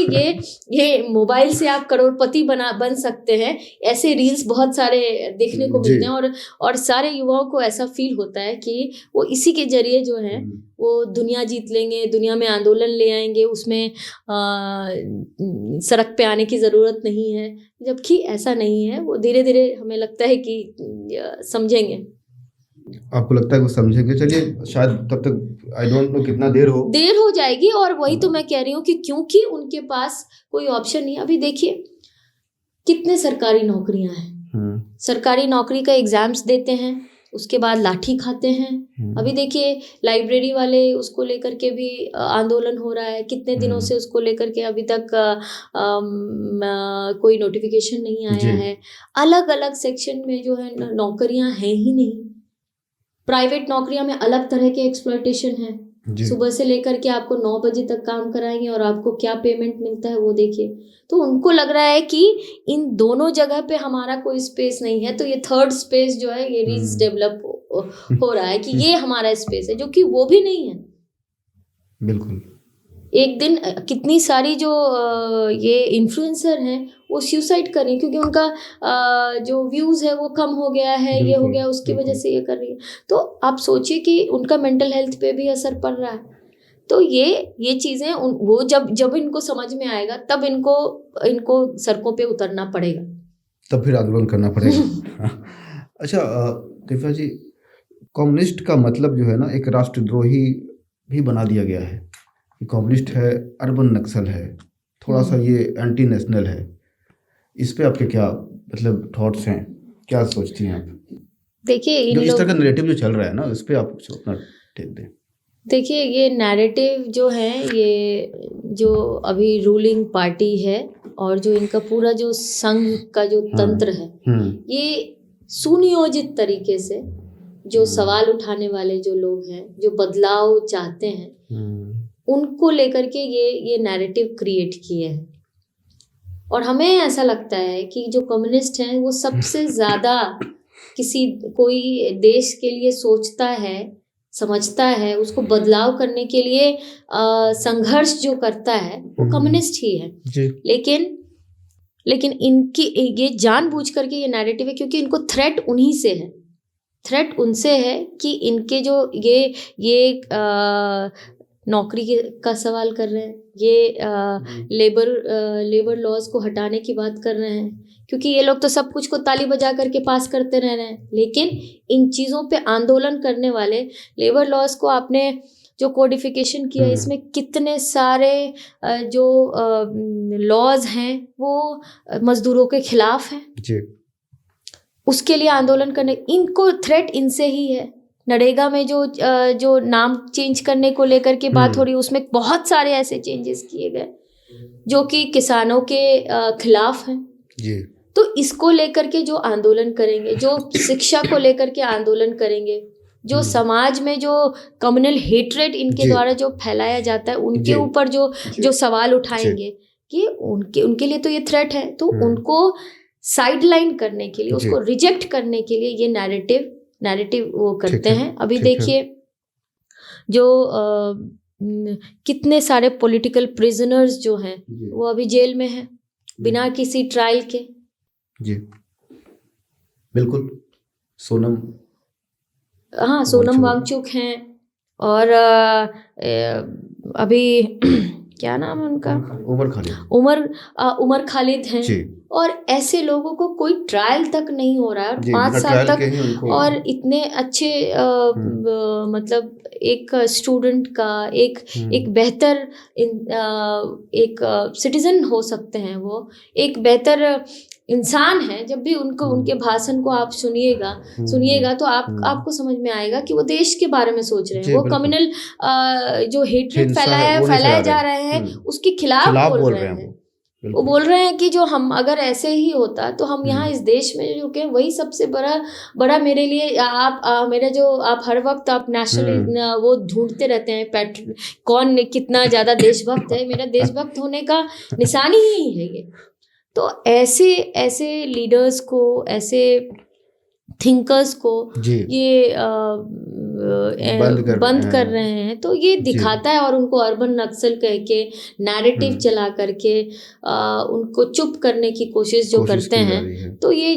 ये मोबाइल से आप करोड़पति बन सकते हैं। ऐसे रील्स बहुत सारे देखने को मिलते हैं और सारे युवाओं को ऐसा फील होता है कि वो इसी के जरिए जो है वो दुनिया जीत लेंगे, दुनिया में आंदोलन ले आएंगे, उसमें सड़क पे आने की ज़रूरत नहीं है। जबकि ऐसा नहीं है। वो धीरे धीरे हमें लगता है कि समझेंगे। आपको लगता है वो समझेंगे? चलिए, शायद तब तक आई डोंट नो कितना देर हो जाएगी। और वही तो मैं कह रही हूँ कि क्योंकि उनके पास कोई ऑप्शन नहीं। अभी देखिए कितने सरकारी नौकरियां हैं, सरकारी नौकरी का एग्जाम्स देते हैं, उसके बाद लाठी खाते हैं। अभी देखिए लाइब्रेरी वाले, उसको लेकर के भी आंदोलन हो रहा है कितने दिनों से, उसको लेकर के अभी तक कोई नोटिफिकेशन नहीं आया है। अलग अलग सेक्शन में जो है नौकरियां हैं ही नहीं। प्राइवेट नौकरियां में अलग तरह के एक्सप्लॉयटेशन है। सुबह से लेकर के आपको 9 बजे तक काम कराएंगे और आपको क्या पेमेंट मिलता है वो देखिए। तो उनको लग रहा है कि इन दोनों जगह पे हमारा कोई स्पेस नहीं है, तो ये थर्ड स्पेस जो है ये रील्स डेवलप हो रहा है कि ये हमारा स्पेस है, जो कि वो भी नहीं है। बिल्कुल। एक दिन कितनी सारी जो ये इन्फ्लुएंसर हैं वो सुसाइड कर रही हैं क्योंकि उनका जो व्यूज़ है वो कम हो गया है, ये हो गया, उसकी वजह से ये कर रही है। तो आप सोचिए कि उनका मेंटल हेल्थ पे भी असर पड़ रहा है। तो ये चीज़ें वो जब इनको समझ में आएगा तब इनको सड़कों पे उतरना पड़ेगा, तब फिर आंदोलन करना पड़ेगा। अच्छा दिव्या जी, कम्युनिस्ट का मतलब जो है ना, एक राष्ट्रद्रोही भी बना दिया गया है। कम्युनिस्ट है, अर्बन नक्सल है, थोड़ा सा ये एंटी नेशनल है। इस पे आपके क्या मतलब थॉट्स हैं, क्या सोचती हैं आप? देखिए इस तरह का नैरेटिव जो चल रहा है ना, इस पे आप कुछ अपना टेक दें। देखिए ये नैरेटिव जो है, ये जो अभी रूलिंग पार्टी है और जो इनका पूरा जो संघ का जो तंत्र है, ये सुनियोजित तरीके से जो सवाल उठाने वाले जो लोग हैं, जो बदलाव चाहते हैं, उनको लेकर के ये नैरेटिव क्रिएट किए हैं। और हमें ऐसा लगता है कि जो कम्युनिस्ट हैं वो सबसे ज़्यादा कोई देश के लिए सोचता है, समझता है, उसको बदलाव करने के लिए संघर्ष जो करता है वो कम्युनिस्ट ही है। जी। लेकिन इनकी ये जानबूझ करके ये नैरेटिव है, क्योंकि इनको थ्रेट उन्हीं से है, थ्रेट उनसे है कि इनके जो ये नौकरी का सवाल कर रहे हैं, ये लेबर लॉज को हटाने की बात कर रहे हैं, क्योंकि ये लोग तो सब कुछ को ताली बजा करके पास करते रह रहे हैं। लेकिन इन चीज़ों पे आंदोलन करने वाले, लेबर लॉज को आपने जो कोडिफिकेशन किया, इसमें कितने सारे जो लॉज हैं वो मजदूरों के खिलाफ हैं जी। उसके लिए आंदोलन करने, इनको थ्रेट इनसे ही है। नरेगा में जो नाम चेंज करने को लेकर के बात हो रही है, उसमें बहुत सारे ऐसे चेंजेस किए गए जो कि किसानों के खिलाफ हैं जी। तो इसको लेकर के जो आंदोलन करेंगे, जो शिक्षा को लेकर के आंदोलन करेंगे, जो समाज में जो कम्युनल हेट्रेड इनके द्वारा जो फैलाया जाता है, उनके ऊपर जो सवाल उठाएंगे, कि उनके लिए तो ये थ्रेट है, तो उनको साइडलाइन करने के लिए, उसको रिजेक्ट करने के लिए ये नैरेटिव वो करते हैं। अभी देखिए जो कितने सारे पॉलिटिकल प्रिजनर्स जो हैं वो अभी जेल में हैं बिना किसी ट्रायल के। जी बिल्कुल। सोनम वांगचुक हैं, और अभी क्या नाम है उनका, उमर खालिद हैं। और ऐसे लोगों को कोई ट्रायल तक नहीं हो रहा है, और 5 साल तक, और इतने अच्छे मतलब एक स्टूडेंट का एक बेहतर एक सिटीजन हो सकते हैं, वो एक बेहतर इंसान है। जब भी उनके भाषण को आप सुनिएगा तो आपको समझ में आएगा कि वो देश के बारे में सोच रहे हैं। वो कम्युनल जो हेट्रेड फैलाया जा रहे हैं उसके खिलाफ बोल रहे हैं। वो बोल रहे हैं कि जो हम अगर ऐसे ही होता तो हम यहाँ इस देश में जो के वही सबसे बड़ा मेरे लिए आप हर वक्त आप नेशनल वो ढूंढते रहते हैं, कौन कितना ज़्यादा देशभक्त है। मेरा देशभक्त होने का निशानी ही है ये। तो ऐसे लीडर्स को, ऐसे थिंकर्स को ये बंद कर रहे हैं। तो ये दिखाता है, और उनको अर्बन नक्सल कह के नैरेटिव चला करके उनको चुप करने की कोशिश जो करते हैं। तो ये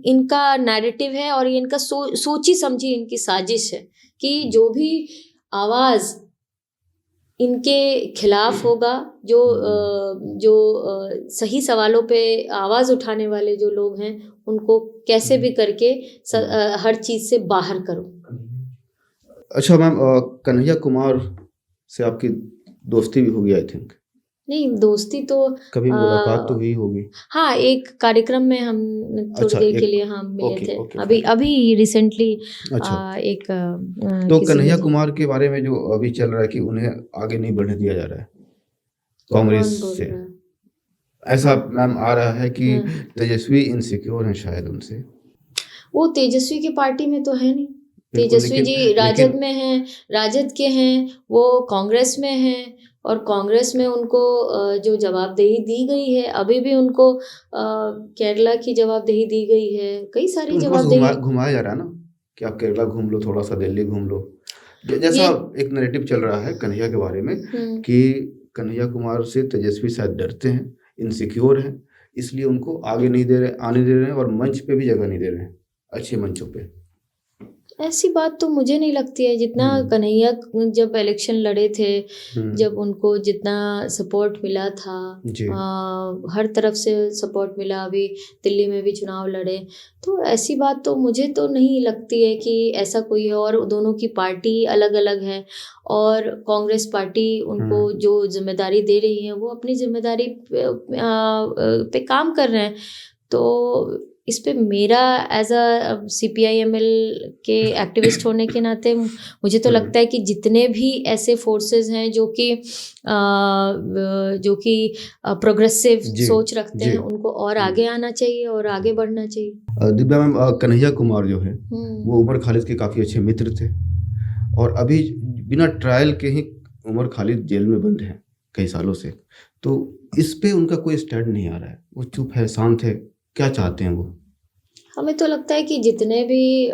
इनका नैरेटिव है, और ये इनका सोची समझी इनकी साजिश है कि जो भी आवाज़ इनके खिलाफ होगा, जो सही सवालों पे आवाज़ उठाने वाले जो लोग हैं, उनको कैसे भी करके हर चीज़ से बाहर करो। अच्छा मैम, कन्हैया कुमार से आपकी दोस्ती भी होगी आई थिंक? नहीं, दोस्ती तो कभी मुलाकात तो हुई होगी। हाँ, एक कार्यक्रम में हम थोड़ी देर के लिए हम मिले थे। अभी रिसेंटली एक तो कन्हैया कुमार के बारे में जो अभी चल रहा है कि उन्हें आगे नहीं बढ़ने दिया जा रहा है कांग्रेस से, ऐसा मैम आ रहा है कि तेजस्वी इनसिक्योर हैं शायद उनसे। वो तेजस्वी की पार्टी में तो है नहीं। तेजस्वी जी राजद में हैं, राजद के हैं, वो कांग्रेस में हैं, और कांग्रेस में उनको जो जवाबदेही दी गई है, अभी भी उनको केरला की जवाबदेही दी गई है, कई सारी जवाबदेही घुमाया जा रहा है ना कि आप केरला घूम लो, थोड़ा सा दिल्ली घूम लो, जैसा एक नैरेटिव चल रहा है कन्हैया के बारे में कि कन्हैया कुमार से तेजस्वी शायद डरते हैं, इनसिक्योर हैं, इसलिए उनको आने नहीं दे रहे हैं, और मंच पे भी जगह नहीं दे रहे हैं, अच्छे मंचों पे। ऐसी बात तो मुझे नहीं लगती है। जितना कन्हैया जब इलेक्शन लड़े थे, जब उनको जितना सपोर्ट मिला था, हर तरफ से सपोर्ट मिला, अभी दिल्ली में भी चुनाव लड़े, तो ऐसी बात तो मुझे तो नहीं लगती है कि ऐसा कोई है। और दोनों की पार्टी अलग अलग है, और कांग्रेस पार्टी उनको जो जिम्मेदारी दे रही है वो अपनी जिम्मेदारी पे काम कर रहे हैं। तो इस पे मेरा एज अ CPI-ML के एक्टिविस्ट होने के नाते मुझे तो लगता है कि जितने भी ऐसे फोर्सेस हैं जो कि प्रोग्रेसिव सोच रखते हैं, उनको और आगे आना चाहिए और आगे बढ़ना चाहिए। दिव्या मैम, कन्हैया कुमार जो है वो उमर खालिद के काफ़ी अच्छे मित्र थे, और अभी बिना ट्रायल के ही उमर खालिद जेल में बंद हैं कई सालों से। तो इस पे उनका कोई स्टैंड नहीं आ रहा है, वो चुप है, शांत है, क्या चाहते हैं वो? हमें तो लगता है कि जितने भी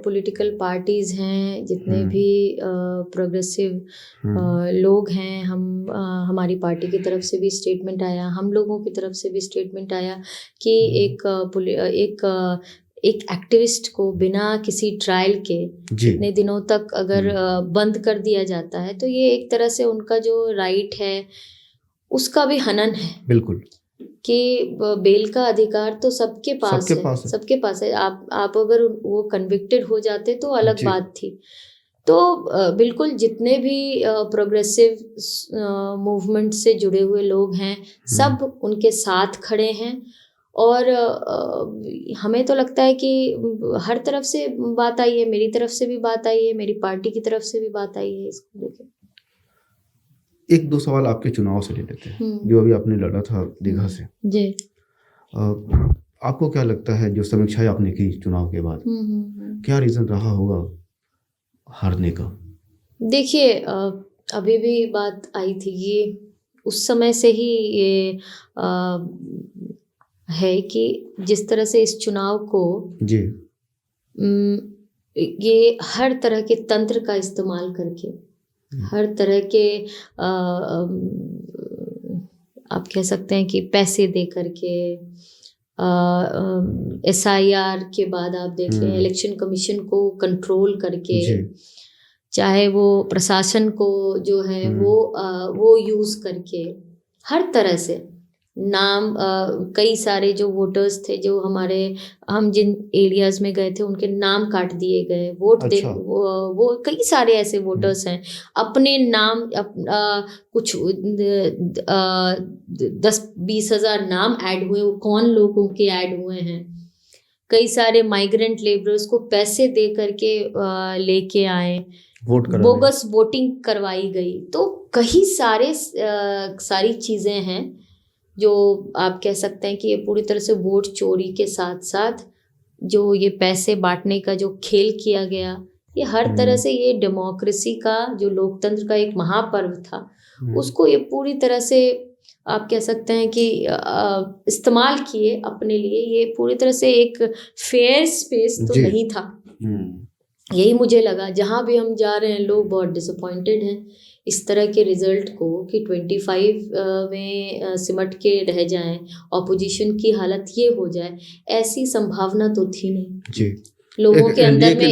पॉलिटिकल पार्टीज हैं, जितने भी प्रोग्रेसिव लोग हैं, हमारी पार्टी की तरफ से भी स्टेटमेंट आया, हम लोगों की तरफ से भी स्टेटमेंट आया कि एक एक्टिविस्ट को बिना किसी ट्रायल के इतने दिनों तक अगर बंद कर दिया जाता है तो ये एक तरह से उनका जो राइट है उसका भी हनन है। बिल्कुल, कि बेल का अधिकार तो सबके पास है। आप अगर वो कन्विक्टेड हो जाते तो अलग बात थी। तो बिल्कुल जितने भी प्रोग्रेसिव मूवमेंट से जुड़े हुए लोग हैं सब उनके साथ खड़े हैं और हमें तो लगता है कि हर तरफ से बात आई है, मेरी तरफ से भी बात आई है, मेरी पार्टी की तरफ से भी बात आई है इसको लेकर। एक दो सवाल आपके चुनाव से ले लेते हैं, जो अभी आपने लड़ा था दीघा से जी। आपको क्या लगता है जो समीक्षाएं आपने की चुनाव के बाद, क्या रीज़न रहा होगा हारने का? देखिए अभी भी बात आई थी, ये उस समय से ही ये है कि जिस तरह से इस चुनाव को जी ये हर तरह के तंत्र का इस्तेमाल करके, हर तरह के आप कह सकते हैं कि पैसे दे करके, SIR के बाद आप देख लें इलेक्शन कमीशन को कंट्रोल करके, चाहे वो प्रशासन को जो है वो यूज़ करके, हर तरह से नाम कई सारे जो वोटर्स थे, जो हम जिन एरियाज़ में गए थे उनके नाम काट दिए गए, वो कई सारे ऐसे वोटर्स हैं अपने नाम कुछ 10-20 हज़ार नाम ऐड हुए, वो कौन लोगों के ऐड हुए हैं। कई सारे माइग्रेंट लेबरर्स को पैसे दे करके लेके आए, बोगस वोटिंग करवाई गई। तो कई सारी चीज़ें हैं जो आप कह सकते हैं कि ये पूरी तरह से वोट चोरी के साथ साथ जो ये पैसे बांटने का जो खेल किया गया, ये हर तरह से ये डेमोक्रेसी का जो लोकतंत्र का एक महापर्व था उसको ये पूरी तरह से आप कह सकते हैं कि इस्तेमाल किए अपने लिए। ये पूरी तरह से एक फेयर स्पेस तो नहीं था, यही मुझे लगा। जहाँ भी हम जा रहे हैं लोग बहुत डिसअपॉइंटेड हैं इस तरह के रिजल्ट को कि 25 में सिमट के रह जाएं, ऑपोजिशन की हालत ये हो जाए, ऐसी संभावना तो थी नहीं जी। लोगों के अंदर में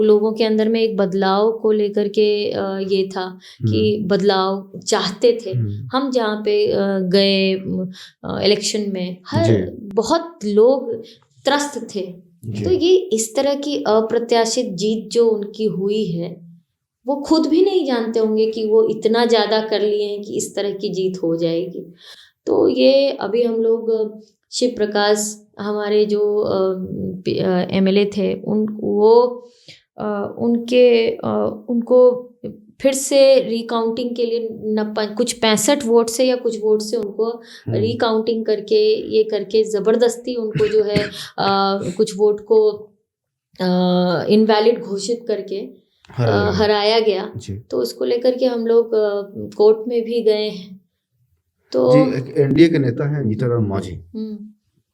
लोगों के अंदर में एक बदलाव को लेकर के ये था कि बदलाव चाहते थे। हम जहाँ पे गए इलेक्शन में बहुत लोग त्रस्त थे। तो ये इस तरह की अप्रत्याशित जीत जो उनकी हुई है वो खुद भी नहीं जानते होंगे कि वो इतना ज़्यादा कर लिए हैं कि इस तरह की जीत हो जाएगी। तो ये अभी हम लोग शिव प्रकाश हमारे जो MLA थे उनको फिर से रिकाउंटिंग के लिए कुछ 65 वोट से या कुछ वोट से उनको रिकाउंटिंग करके ये करके ज़बरदस्ती उनको जो है कुछ वोट को इनवैलिड घोषित करके हराया गया। तो इसको लेकर के हम लोग कोर्ट में भी गए हैं। तो एक NDA के नेता हैं जीतन मांझी,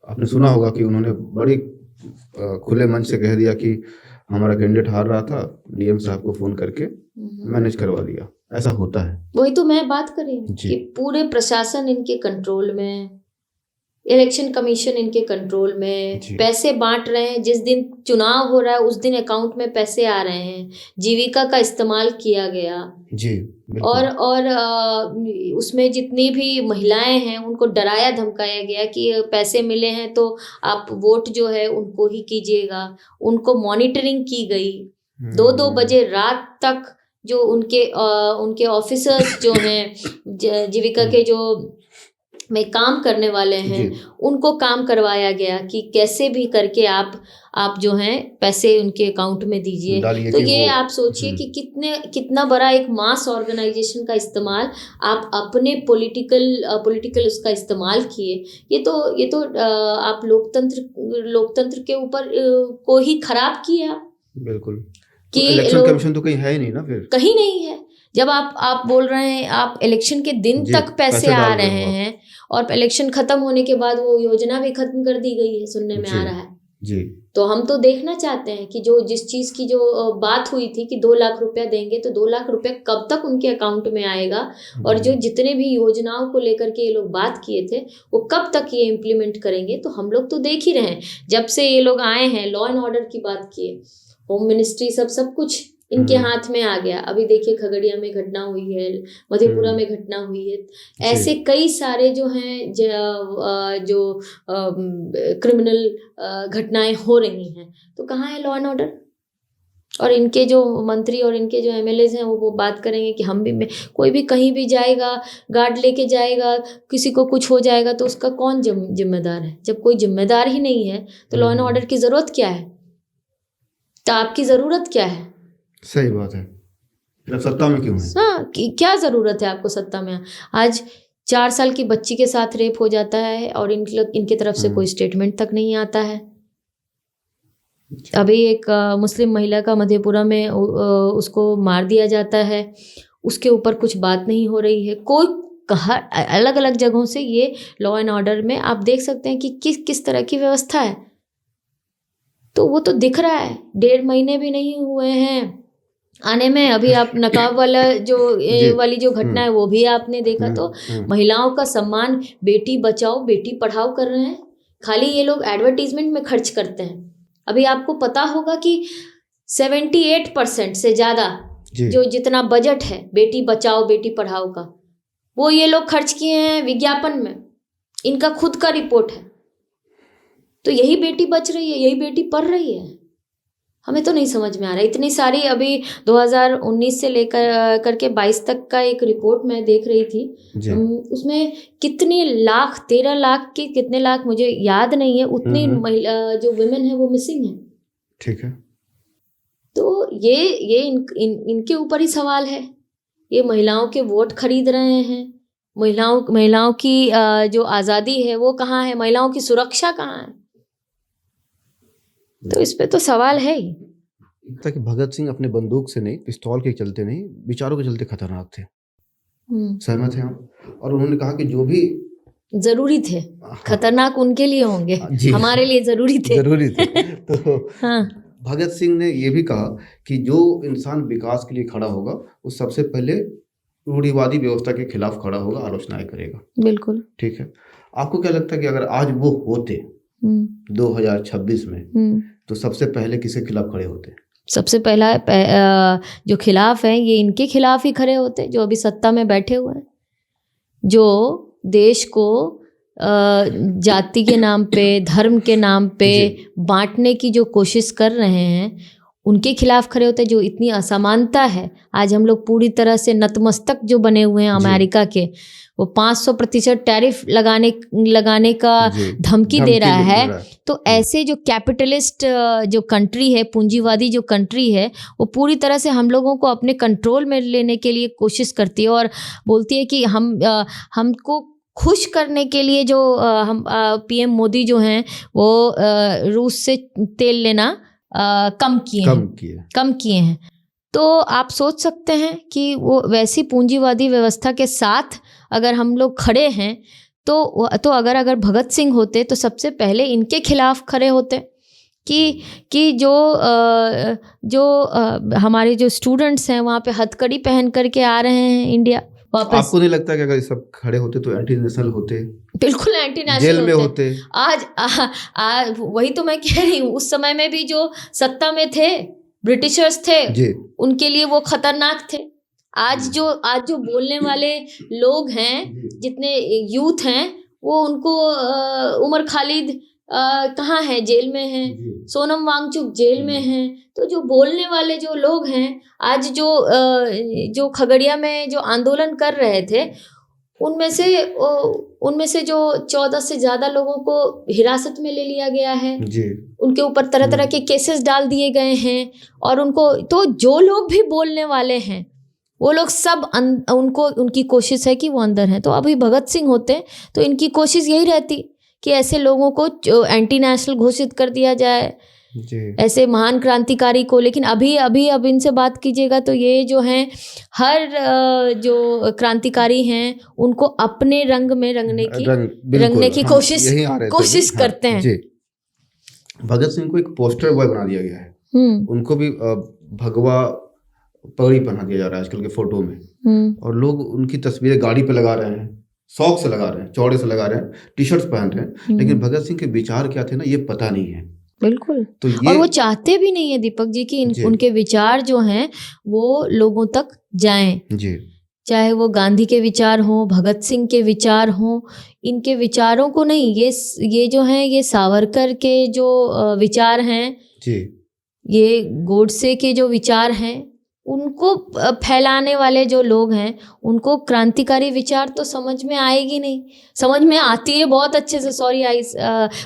आपने सुना होगा कि उन्होंने बड़ी खुले मन से कह दिया कि हमारा कैंडिडेट हार रहा था, DM साहब को फोन करके मैनेज करवा दिया। ऐसा होता है। वही तो मैं बात कर रही हूँ कि पूरे प्रशासन इनके कंट्रोल में, इलेक्शन कमीशन इनके कंट्रोल में, पैसे बांट रहे हैं। जिस दिन चुनाव हो रहा है उस दिन अकाउंट में पैसे आ रहे हैं, जीविका का इस्तेमाल किया गया जी। और उसमें जितनी भी महिलाएं हैं उनको डराया धमकाया गया कि पैसे मिले हैं तो आप वोट जो है उनको ही कीजिएगा। उनको मॉनिटरिंग की गई 2-2 बजे रात तक। जो उनके ऑफिसर्स जो हैं जीविका के जो में काम करने वाले हैं उनको काम करवाया गया कि कैसे भी करके आप जो हैं पैसे उनके अकाउंट में दीजिए। तो ये आप सोचिए कि कितना बड़ा एक मास ऑर्गेनाइजेशन का इस्तेमाल आप अपने पॉलिटिकल उसका इस्तेमाल किए। ये तो आप लोकतंत्र के ऊपर को ही खराब किया। बिल्कुल। कि इलेक्शन कमीशन तो कहीं है ही नहीं ना, फिर कहीं नहीं है। जब आप बोल रहे हैं आप इलेक्शन के दिन जी, तक पैसे पैसे आ डाल रहे रहे हो आप। हैं और इलेक्शन खत्म होने के बाद वो योजना भी खत्म कर दी गई है, सुनने में जी। आ रहा है। जी तो हम तो देखना चाहते हैं कि जो जिस चीज़ की जो बात हुई थी कि 2 लाख रुपया देंगे, तो 2 लाख रुपया कब तक उनके अकाउंट में आएगा, और जो जितने भी योजनाओं को लेकर के ये लोग बात किए थे वो कब तक ये इम्प्लीमेंट करेंगे। तो हम लोग तो देख ही रहे हैं, जब से ये लोग आए हैं लॉ एंड ऑर्डर की बात किए, होम मिनिस्ट्री सब कुछ इनके हाथ में आ गया। अभी देखिए खगड़िया में घटना हुई है, मधेपुरा में घटना हुई है, ऐसे कई सारे जो हैं जो क्रिमिनल घटनाएं हो रही हैं। तो कहाँ है लॉ एंड ऑर्डर? और इनके जो मंत्री और इनके जो एमएलएज हैं वो बात करेंगे कि हम भी, कोई भी कहीं भी जाएगा, गार्ड लेके जाएगा, किसी को कुछ हो जाएगा तो उसका कौन जिम्मेदार है? जब कोई जिम्मेदार ही नहीं है तो लॉ एंड ऑर्डर की ज़रूरत क्या है? तो आपकी ज़रूरत क्या है? सही बात है, फिर सत्ता में क्यों है? हाँ, क्या ज़रूरत है आपको सत्ता में? आज 4 साल की बच्ची के साथ रेप हो जाता है और इनके तरफ से कोई स्टेटमेंट तक नहीं आता है। अभी एक मुस्लिम महिला का मधेपुरा में उसको मार दिया जाता है, उसके ऊपर कुछ बात नहीं हो रही है। कोई अलग अलग जगहों से ये लॉ एंड ऑर्डर में आप देख सकते हैं कि किस तरह की व्यवस्था है। तो वो तो दिख रहा है, 1.5 महीने भी नहीं हुए हैं आने में। अभी आप नकाब वाला वाली जो घटना है वो भी आपने देखा। तो महिलाओं का सम्मान, बेटी बचाओ बेटी पढ़ाओ कर रहे हैं, खाली ये लोग एडवर्टीजमेंट में खर्च करते हैं। अभी आपको पता होगा कि 78% से ज़्यादा जो जितना बजट है बेटी बचाओ बेटी पढ़ाओ का, वो ये लोग खर्च किए हैं विज्ञापन में। इनका खुद का रिपोर्ट है। तो यही बेटी बच रही है, यही बेटी पढ़ रही है। हमें तो नहीं समझ में आ रहा। इतनी सारी अभी 2019 से लेकर करके 22 तक का एक रिपोर्ट मैं देख रही थी, उसमें कितने लाख, 13 लाख के कितने लाख मुझे याद नहीं है, उतनी महिला जो वुमेन है वो मिसिंग है। ठीक है। तो ये इनके ऊपर ही सवाल है। ये महिलाओं के वोट खरीद रहे हैं। महिलाओं की जो आज़ादी है वो कहाँ है? महिलाओं की सुरक्षा कहाँ है? तो इस पे तो सवाल है ही। ताकि भगत सिंह अपने बंदूक से नहीं, पिस्तौल के चलते नहीं, विचारों के चलते खतरनाक थे। सहमत हैं आप? और उन्होंने कहा कि जो भी जरूरी थे, खतरनाक उनके लिए होंगे, हमारे लिए जरूरी थे। तो भगत सिंह ने ये भी कहा कि जो इंसान विकास के लिए खड़ा होगा वो सबसे पहले रूढ़िवादी व्यवस्था के खिलाफ खड़ा होगा, आलोचनाएं करेगा। बिल्कुल ठीक है। आपको क्या लगता है कि अगर आज वो होते 2026 में, तो सबसे पहले किसके खिलाफ खड़े होते? सबसे पहला जो खिलाफ है ये इनके खिलाफ ही खड़े होते, जो अभी सत्ता में बैठे हुए हैं, जो देश को जाति के नाम पे, धर्म के नाम पे बांटने की जो कोशिश कर रहे हैं, उनके खिलाफ खड़े होते। जो इतनी असमानता है, आज हम लोग पूरी तरह से नतमस्तक जो बने हुए हैं अमेरिका के, वो 500% टैरिफ लगाने का धमकी दे रहा है। तो ऐसे जो कैपिटलिस्ट जो कंट्री है, पूंजीवादी जो कंट्री है, वो पूरी तरह से हम लोगों को अपने कंट्रोल में लेने के लिए कोशिश करती है और बोलती है कि हमको खुश करने के लिए जो हम पीएम मोदी जो हैं वो रूस से तेल लेना कम किए हैं। तो आप सोच सकते हैं कि वो वैसी पूंजीवादी व्यवस्था के साथ अगर हम लोग खड़े हैं तो अगर भगत सिंह होते तो सबसे पहले इनके खिलाफ खड़े होते कि जो हमारे जो स्टूडेंट्स हैं वहाँ पे हथकड़ी पहन करके आ रहे हैं इंडिया वापस। आपको नहीं लगता कि अगर सब खड़े होते तो एंटी नेशनल होते? बिल्कुल एंटी नेशनल जेल में होते। आज वही तो मैं कह रही हूँ, उस समय में भी जो सत्ता में थे ब्रिटिशर्स थे, उनके लिए वो खतरनाक थे। आज जो बोलने वाले लोग हैं, जितने यूथ हैं, वो उनको उमर खालिद कहाँ है? जेल में है। सोनम वांगचुक जेल में है। तो जो बोलने वाले जो लोग हैं, आज जो खगड़िया में जो आंदोलन कर रहे थे, उनमें से जो 14 से ज़्यादा लोगों को हिरासत में ले लिया गया है। उनके ऊपर तरह तरह के केसेस डाल दिए गए हैं। और उनको तो जो लोग भी बोलने वाले हैं वो लोग सब उनकी कोशिश है कि वो अंदर हैं। तो अभी भगत सिंह होते तो इनकी कोशिश यही रहती कि ऐसे लोगों को एंटी नेशनल घोषित कर दिया जाए, जी ऐसे महान क्रांतिकारी को। लेकिन अब इनसे बात कीजिएगा तो ये जो हैं हर जो क्रांतिकारी हैं उनको अपने रंग में रंगने की बिल्कुल, रंगने की हम कोशिश यही आ रहे थे कोशिश अभी। हाँ, करते हैं। जी। भगत सिंह को एक पोस्टर बॉय बना दिया गया है, उनको भी भगवा पगड़ी पहना दिया जा रहा है आजकल के फोटो में, और लोग उनकी तस्वीरें गाड़ी पे लगा रहे हैं, शौक से लगा रहे हैं, चौड़े से लगा रहे हैं, टी शर्ट्स पहन रहे हैं, लेकिन भगत सिंह के विचार क्या थे ना, ये पता नहीं है। बिल्कुल। तो और वो चाहते भी नहीं है दीपक जी कि जी। उनके विचार जो हैं वो लोगों तक जाएं। जी चाहे वो गांधी के विचार हों, भगत सिंह के विचार हों, इनके विचारों को नहीं, ये जो हैं ये सावरकर के जो विचार हैं, जी ये गोडसे के जो विचार हैं, उनको फैलाने वाले जो लोग हैं उनको क्रांतिकारी विचार तो समझ में आएगी नहीं। समझ में आती है बहुत अच्छे से,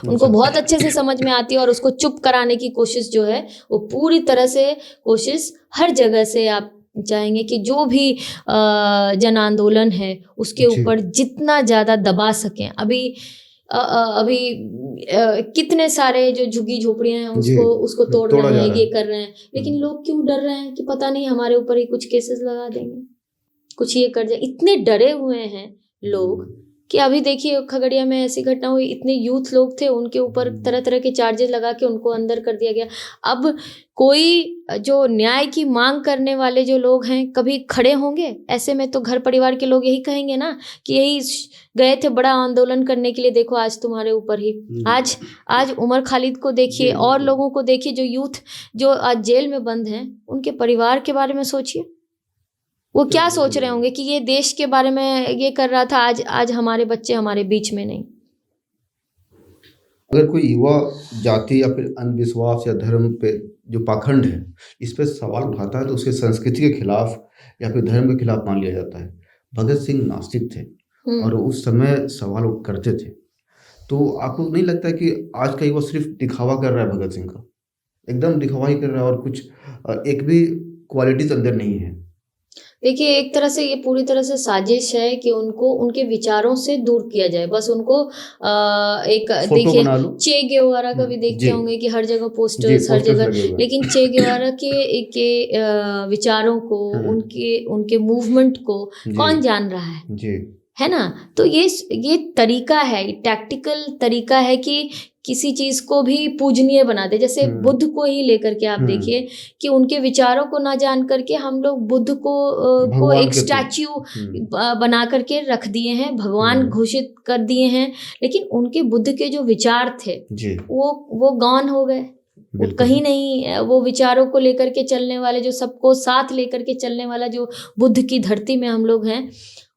उनको बहुत अच्छे से समझ में आती है, और उसको चुप कराने की कोशिश जो है वो पूरी तरह से कोशिश हर जगह से आप चाहेंगे कि जो भी जन आंदोलन है उसके ऊपर जितना ज़्यादा दबा सकें। अभी कितने सारे जो झुग्गी झोपड़ियां हैं उसको तोड़ रहे हैं, ये कर रहे हैं, लेकिन लोग क्यों डर रहे हैं कि पता नहीं हमारे ऊपर ही कुछ केसेस लगा देंगे, कुछ ये कर जाए। इतने डरे हुए हैं लोग कि अभी देखिए खगड़िया में ऐसी घटना हुई, इतने यूथ लोग थे, उनके ऊपर तरह तरह के चार्जेस लगा के उनको अंदर कर दिया गया। अब कोई जो न्याय की मांग करने वाले जो लोग हैं कभी खड़े होंगे? ऐसे में तो घर परिवार के लोग यही कहेंगे ना कि यही गए थे बड़ा आंदोलन करने के लिए, देखो आज तुम्हारे ऊपर ही। आज उमर खालिद को देखिए और लोगों को देखिए, जो यूथ जो आज जेल में बंद हैं, उनके परिवार के बारे में सोचिए, वो क्या सोच रहे होंगे कि ये देश के बारे में ये कर रहा था, आज हमारे बच्चे हमारे बीच में नहीं। अगर कोई युवा जाति या फिर अंधविश्वास या धर्म पे जो पाखंड है इस पे सवाल उठाता है तो उसके संस्कृति के खिलाफ या फिर धर्म के खिलाफ मान लिया जाता है। भगत सिंह नास्तिक थे और उस समय सवाल करते थे, तो आपको नहीं लगता कि आज का युवा सिर्फ दिखावा कर रहा है? भगत सिंह का एकदम दिखावा ही कर रहा है और कुछ एक भी क्वालिटीज अंदर नहीं है। देखिए, एक तरह से ये पूरी तरह से साजिश है कि उनको उनके विचारों से दूर किया जाए। बस उनको एक देखिए चे गेवारा का भी देखते होंगे कि हर जगह पोस्टर्स हर जगह, लेकिन चे गेवारा के विचारों को, उनके मूवमेंट को कौन जान रहा है ना? तो ये तरीका है, टैक्टिकल तरीका है कि किसी चीज को भी पूजनीय बना दे। जैसे बुद्ध को ही लेकर के आप देखिए कि उनके विचारों को ना जान करके हम लोग बुद्ध को एक स्टैच्यू बना करके रख दिए हैं, भगवान घोषित कर दिए हैं, लेकिन उनके बुद्ध के जो विचार थे वो गॉन हो गए, वो कहीं नहीं। वो विचारों को लेकर के चलने वाले, जो सबको साथ लेकर के चलने वाला जो बुद्ध की धरती में हम लोग हैं,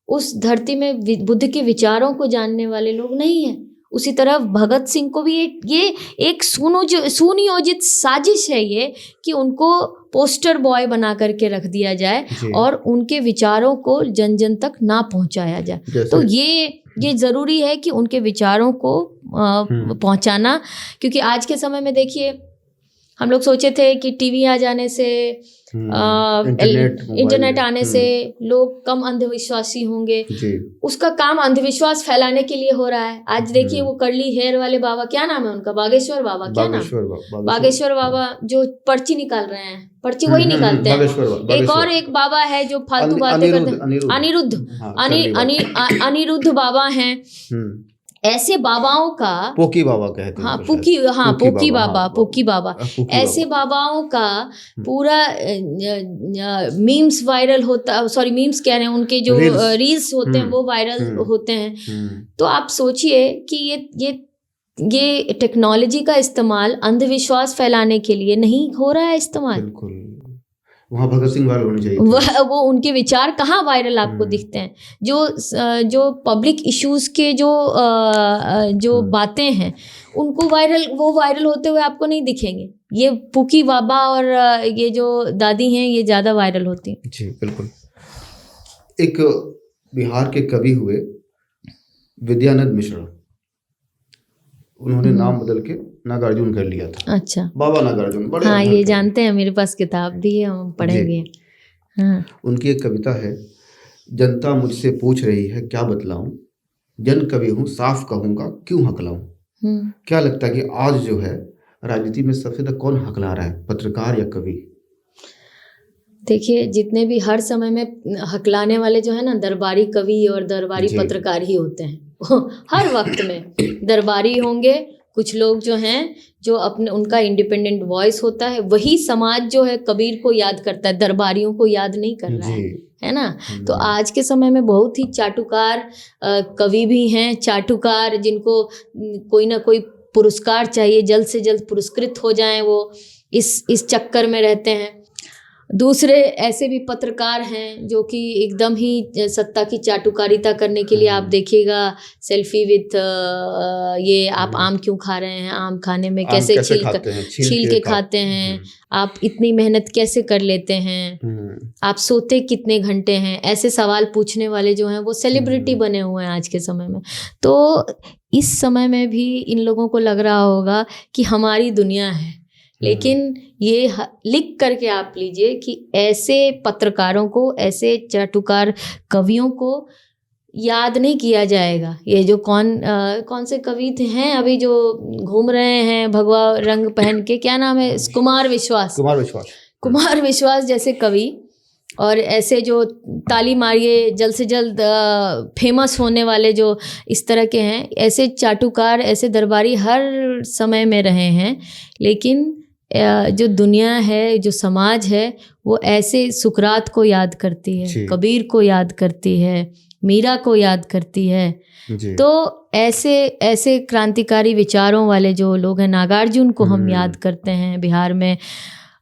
उस धरती में बुद्ध के विचारों को जानने वाले लोग नहीं हैं। उसी तरह भगत सिंह को भी ये एक सुनियोजित साजिश है ये कि उनको पोस्टर बॉय बना करके रख दिया जाए और उनके विचारों को जन जन तक ना पहुंचाया जाए। तो ये ज़रूरी है कि उनके विचारों को पहुंचाना, क्योंकि आज के समय में देखिए हम लोग सोचे थे कि टीवी आ जाने से, इंटरनेट आने से लोग कम अंधविश्वासी होंगे। उसका काम अंधविश्वास फैलाने के लिए हो रहा है। आज देखिए वो कर्ली हेयर वाले बाबा, क्या नाम है उनका, बागेश्वर बाबा, क्या नाम, बागेश्वर बाबा, जो पर्ची निकाल रहे हैं, पर्ची वही निकालते हैं। एक बाबा है जो फालतू बातें करते हैं, अनिरुद्ध बाबा हैं। ऐसे बाबाओं का पोकी बाबा कहते हैं। पोकी बाबा ऐसे बाबाओं का पूरा मीम्स वायरल होता, सॉरी मीम्स कह रहे हैं, उनके जो रील्स होते हैं वो वायरल होते हैं। तो आप सोचिए कि ये टेक्नोलॉजी का इस्तेमाल अंधविश्वास फैलाने के लिए नहीं हो रहा है इस्तेमाल। बिल्कुल, वहाँ भगत सिंह वायरल होने चाहिए। वो उनके विचार कहाँ वायरल आपको दिखते हैं? जो पब्लिक इश्यूज के जो बातें हैं उनको वायरल होते हुए आपको नहीं दिखेंगे। ये पुकी बाबा और ये जो दादी हैं ये ज़्यादा वायरल होती हैं। जी बिल्कुल। एक बिहार के कवि हुए विद्यानंद मिश्रा, उन्होंने नाम बदल के नागार्जुन कर लिया था। अच्छा, बाबा नागार्जुन, बड़े हाँ ये जानते हैं, मेरे पास किताब भी है, हम पढ़े भी हैं। हाँ। उनकी एक कविता है, जनता मुझसे पूछ रही है क्या बतलाऊं, जन कवि हूँ साफ कहूँगा क्यों हकलाऊं। क्या लगता है कि आज जो है राजनीति में सबसे ज़्यादा कौन हकला रहा है, पत्रकार या कवि? देखिए, जितने भी हर समय में हकलाने वाले जो है ना, दरबारी कवि और दरबारी जी। पत्रकार ही होते हैं। हर वक्त में दरबारी होंगे, कुछ लोग जो हैं जो अपने उनका इंडिपेंडेंट वॉइस होता है, वही समाज जो है कबीर को याद करता है, दरबारियों को याद नहीं कर रहा है ना। तो आज के समय में बहुत ही चाटुकार कवि भी हैं, चाटुकार जिनको कोई ना कोई पुरस्कार चाहिए, जल्द से जल्द पुरस्कृत हो जाएं, वो इस चक्कर में रहते हैं। दूसरे ऐसे भी पत्रकार हैं जो कि एकदम ही सत्ता की चाटुकारिता करने के लिए, आप देखिएगा सेल्फी विथ ये आप आम क्यों खा रहे हैं, आम खाने में कैसे छील के खाते हैं, आप इतनी मेहनत कैसे कर लेते हैं, आप सोते कितने घंटे हैं, ऐसे सवाल पूछने वाले जो हैं वो सेलिब्रिटी बने हुए हैं आज के समय में। तो इस समय में भी इन लोगों को लग रहा होगा कि हमारी दुनिया है, लेकिन ये लिख करके आप लीजिए कि ऐसे पत्रकारों को, ऐसे चाटुकार कवियों को याद नहीं किया जाएगा। ये जो कौन से कवि थे हैं अभी जो घूम रहे हैं भगवा रंग पहन के, क्या नाम है, कुमार विश्वास जैसे कवि, और ऐसे जो ताली मारिए जल्द से जल्द फेमस होने वाले जो इस तरह के हैं, ऐसे चाटुकार, ऐसे दरबारी हर समय में रहे हैं। लेकिन जो दुनिया है, जो समाज है, वो ऐसे सुकरात को याद करती है, कबीर को याद करती है, मीरा को याद करती है। तो ऐसे क्रांतिकारी विचारों वाले जो लोग हैं, नागार्जुन को हम याद करते हैं बिहार में,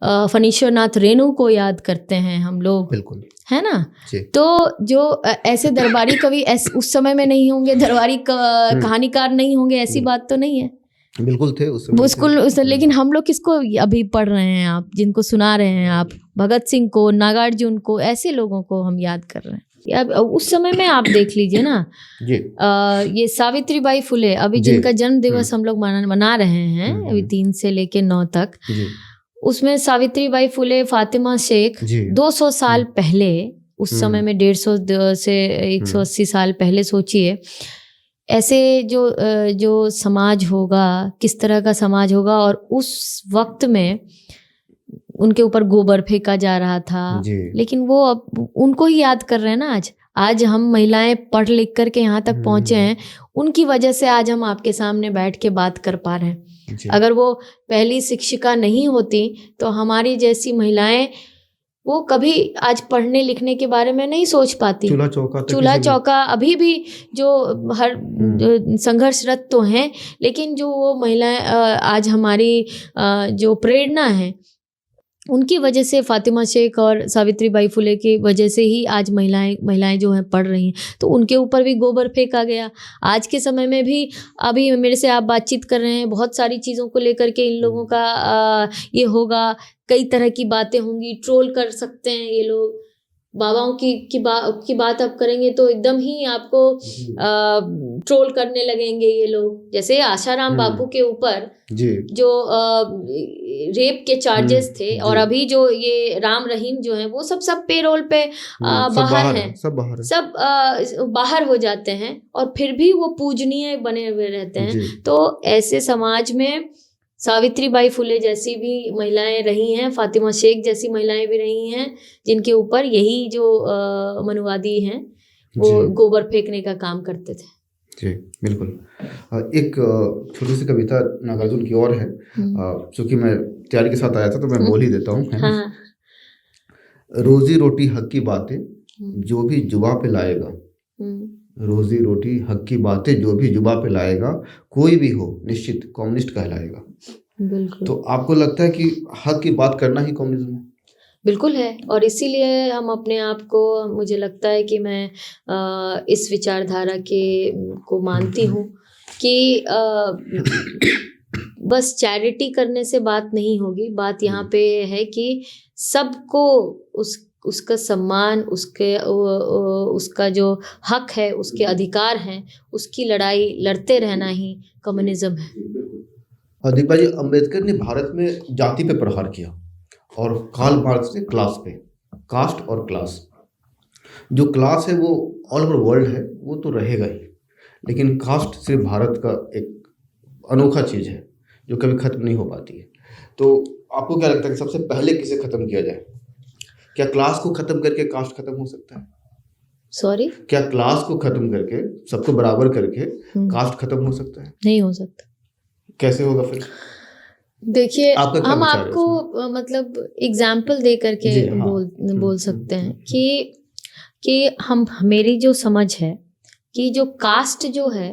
फणीश्वर नाथ रेणु को याद करते हैं हम लोग, बिल्कुल, है ना। तो जो ऐसे दरबारी कवि उस समय में नहीं होंगे, दरबारी कहानीकार नहीं होंगे, ऐसी बात तो नहीं है। बिल्कुल थे उस लेकिन हम लोग किसको अभी पढ़ रहे हैं, आप जिनको सुना रहे हैं, आप भगत सिंह को, नागार्जुन को, ऐसे लोगों को हम याद कर रहे हैं। अब उस समय में आप देख लीजिए ना, ये सावित्रीबाई फुले, अभी जिनका जन्म दिवस हम लोग मना रहे हैं अभी 3 से लेके 9 तक, उसमें सावित्रीबाई फुले, फातिमा शेख 200 साल पहले, उस समय में 150 से 180 साल पहले, सोचिए ऐसे जो समाज होगा, किस तरह का समाज होगा। और उस वक्त में उनके ऊपर गोबर फेंका जा रहा था, लेकिन वो अब उनको ही याद कर रहे हैं ना। आज हम महिलाएं पढ़ लिख कर के यहाँ तक पहुँचे हैं, उनकी वजह से आज हम आपके सामने बैठ के बात कर पा रहे हैं। अगर वो पहली शिक्षिका नहीं होती तो हमारी जैसी महिलाएं वो कभी आज पढ़ने लिखने के बारे में नहीं सोच पाती। चूल्हा चौका अभी भी जो हर संघर्षरत तो हैं, लेकिन जो वो महिलाएं आज हमारी जो प्रेरणा है, उनकी वजह से, फातिमा शेख और सावित्रीबाई फुले की वजह से ही आज महिलाएं जो हैं पढ़ रही हैं। तो उनके ऊपर भी गोबर फेंका गया। आज के समय में भी, अभी मेरे से आप बातचीत कर रहे हैं, बहुत सारी चीज़ों को लेकर के इन लोगों का ये होगा, कई तरह की बातें होंगी, ट्रोल कर सकते हैं ये लोग। बाबाओं की बात आप करेंगे तो एकदम ही आपको ट्रोल करने लगेंगे ये लोग। जैसे आशाराम बापू के ऊपर जो रेप के चार्जेस थे, और अभी जो ये राम रहीम जो हैं, वो सब पेरोल पे बाहर हैं, सब बाहर हो जाते हैं, और फिर भी वो पूजनीय बने हुए रहते हैं। तो ऐसे समाज में सावित्रीबाई फुले जैसी भी महिलाएं रही हैं, फातिमा शेख जैसी महिलाएं भी रही हैं, जिनके ऊपर यही जो मनुवादी हैं वो गोबर फेंकने का काम करते थे। जी बिल्कुल। एक छोटी सी कविता नागार्जुन की और है, चूंकि मैं तैयारी के साथ आया था तो मैं बोल ही देता हूँ। हाँ। रोजी रोटी हक की बातें जो भी जुबा पे लाएगा, रोजी रोटी हक की बातें जो भी जुबा पे लाएगा, कोई भी हो निश्चित कम्युनिस्ट कहलाएगा। बिल्कुल। तो आपको लगता है कि हक की बात करना ही कम्युनिज्म है? बिल्कुल है, और इसीलिए हम अपने आप को, मुझे लगता है कि मैं इस विचारधारा को मानती हूँ कि बस चैरिटी करने से बात नहीं होगी। बात यहाँ पे है कि सबको उसका सम्मान, उसका जो हक है, उसके अधिकार हैं, उसकी लड़ाई लड़ते रहना ही कम्युनिज्म है। दीपा जी, अंबेडकर ने भारत में जाति पे प्रहार किया और कार्ल मार्क्स ने क्लास पे, कास्ट और क्लास। जो क्लास है वो ऑल ओवर वर्ल्ड है, वो तो रहेगा ही, लेकिन कास्ट सिर्फ भारत का एक अनोखा चीज़ है जो कभी खत्म नहीं हो पाती है। तो आपको क्या लगता है कि सबसे पहले किसे खत्म किया जाए? क्या क्लास को खत्म करके कास्ट खत्म हो सकता है? सॉरी, क्या क्लास को खत्म करके, सबको बराबर करके कास्ट खत्म हो सकता है? नहीं हो सकता। कैसे होगा फिर? देखिए, आपका क्या हम विचार है आपको मतलब एग्जाम्पल दे करके जी, हाँ। बोल सकते हैं कि हम, मेरी जो समझ है कि जो कास्ट जो है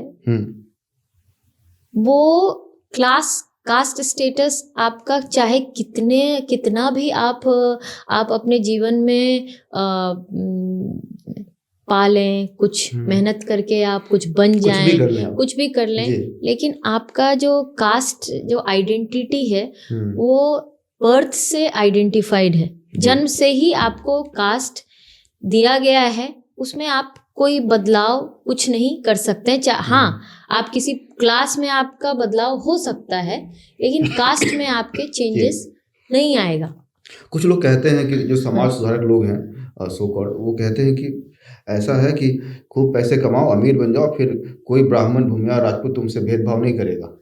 वो कास्ट स्टेटस आपका चाहे कितना भी आप अपने जीवन में पालें, कुछ मेहनत करके आप कुछ बन जाएं, कुछ भी कर लें, लेकिन आपका जो कास्ट जो आइडेंटिटी है वो बर्थ से आइडेंटिफाइड है। जन्म से ही आपको कास्ट दिया गया है, उसमें आप कोई बदलाव कुछ नहीं कर सकते हैं। हाँ, आप किसी क्लास में आपका बदलाव हो सकता है, लेकिन कास्ट में आपके चेंजेस नहीं आएगा। कुछ लोग कहते हैं कि जो समाज सुधारक लोग हैं सो कॉल्ड, वो कहते हैं कि ऐसा है कि खूब पैसे कमाओ, अमीर बन जाओ, फिर कोई ब्राह्मण, भूमिया, राजपूत तुमसे भेदभाव नहीं करेगा।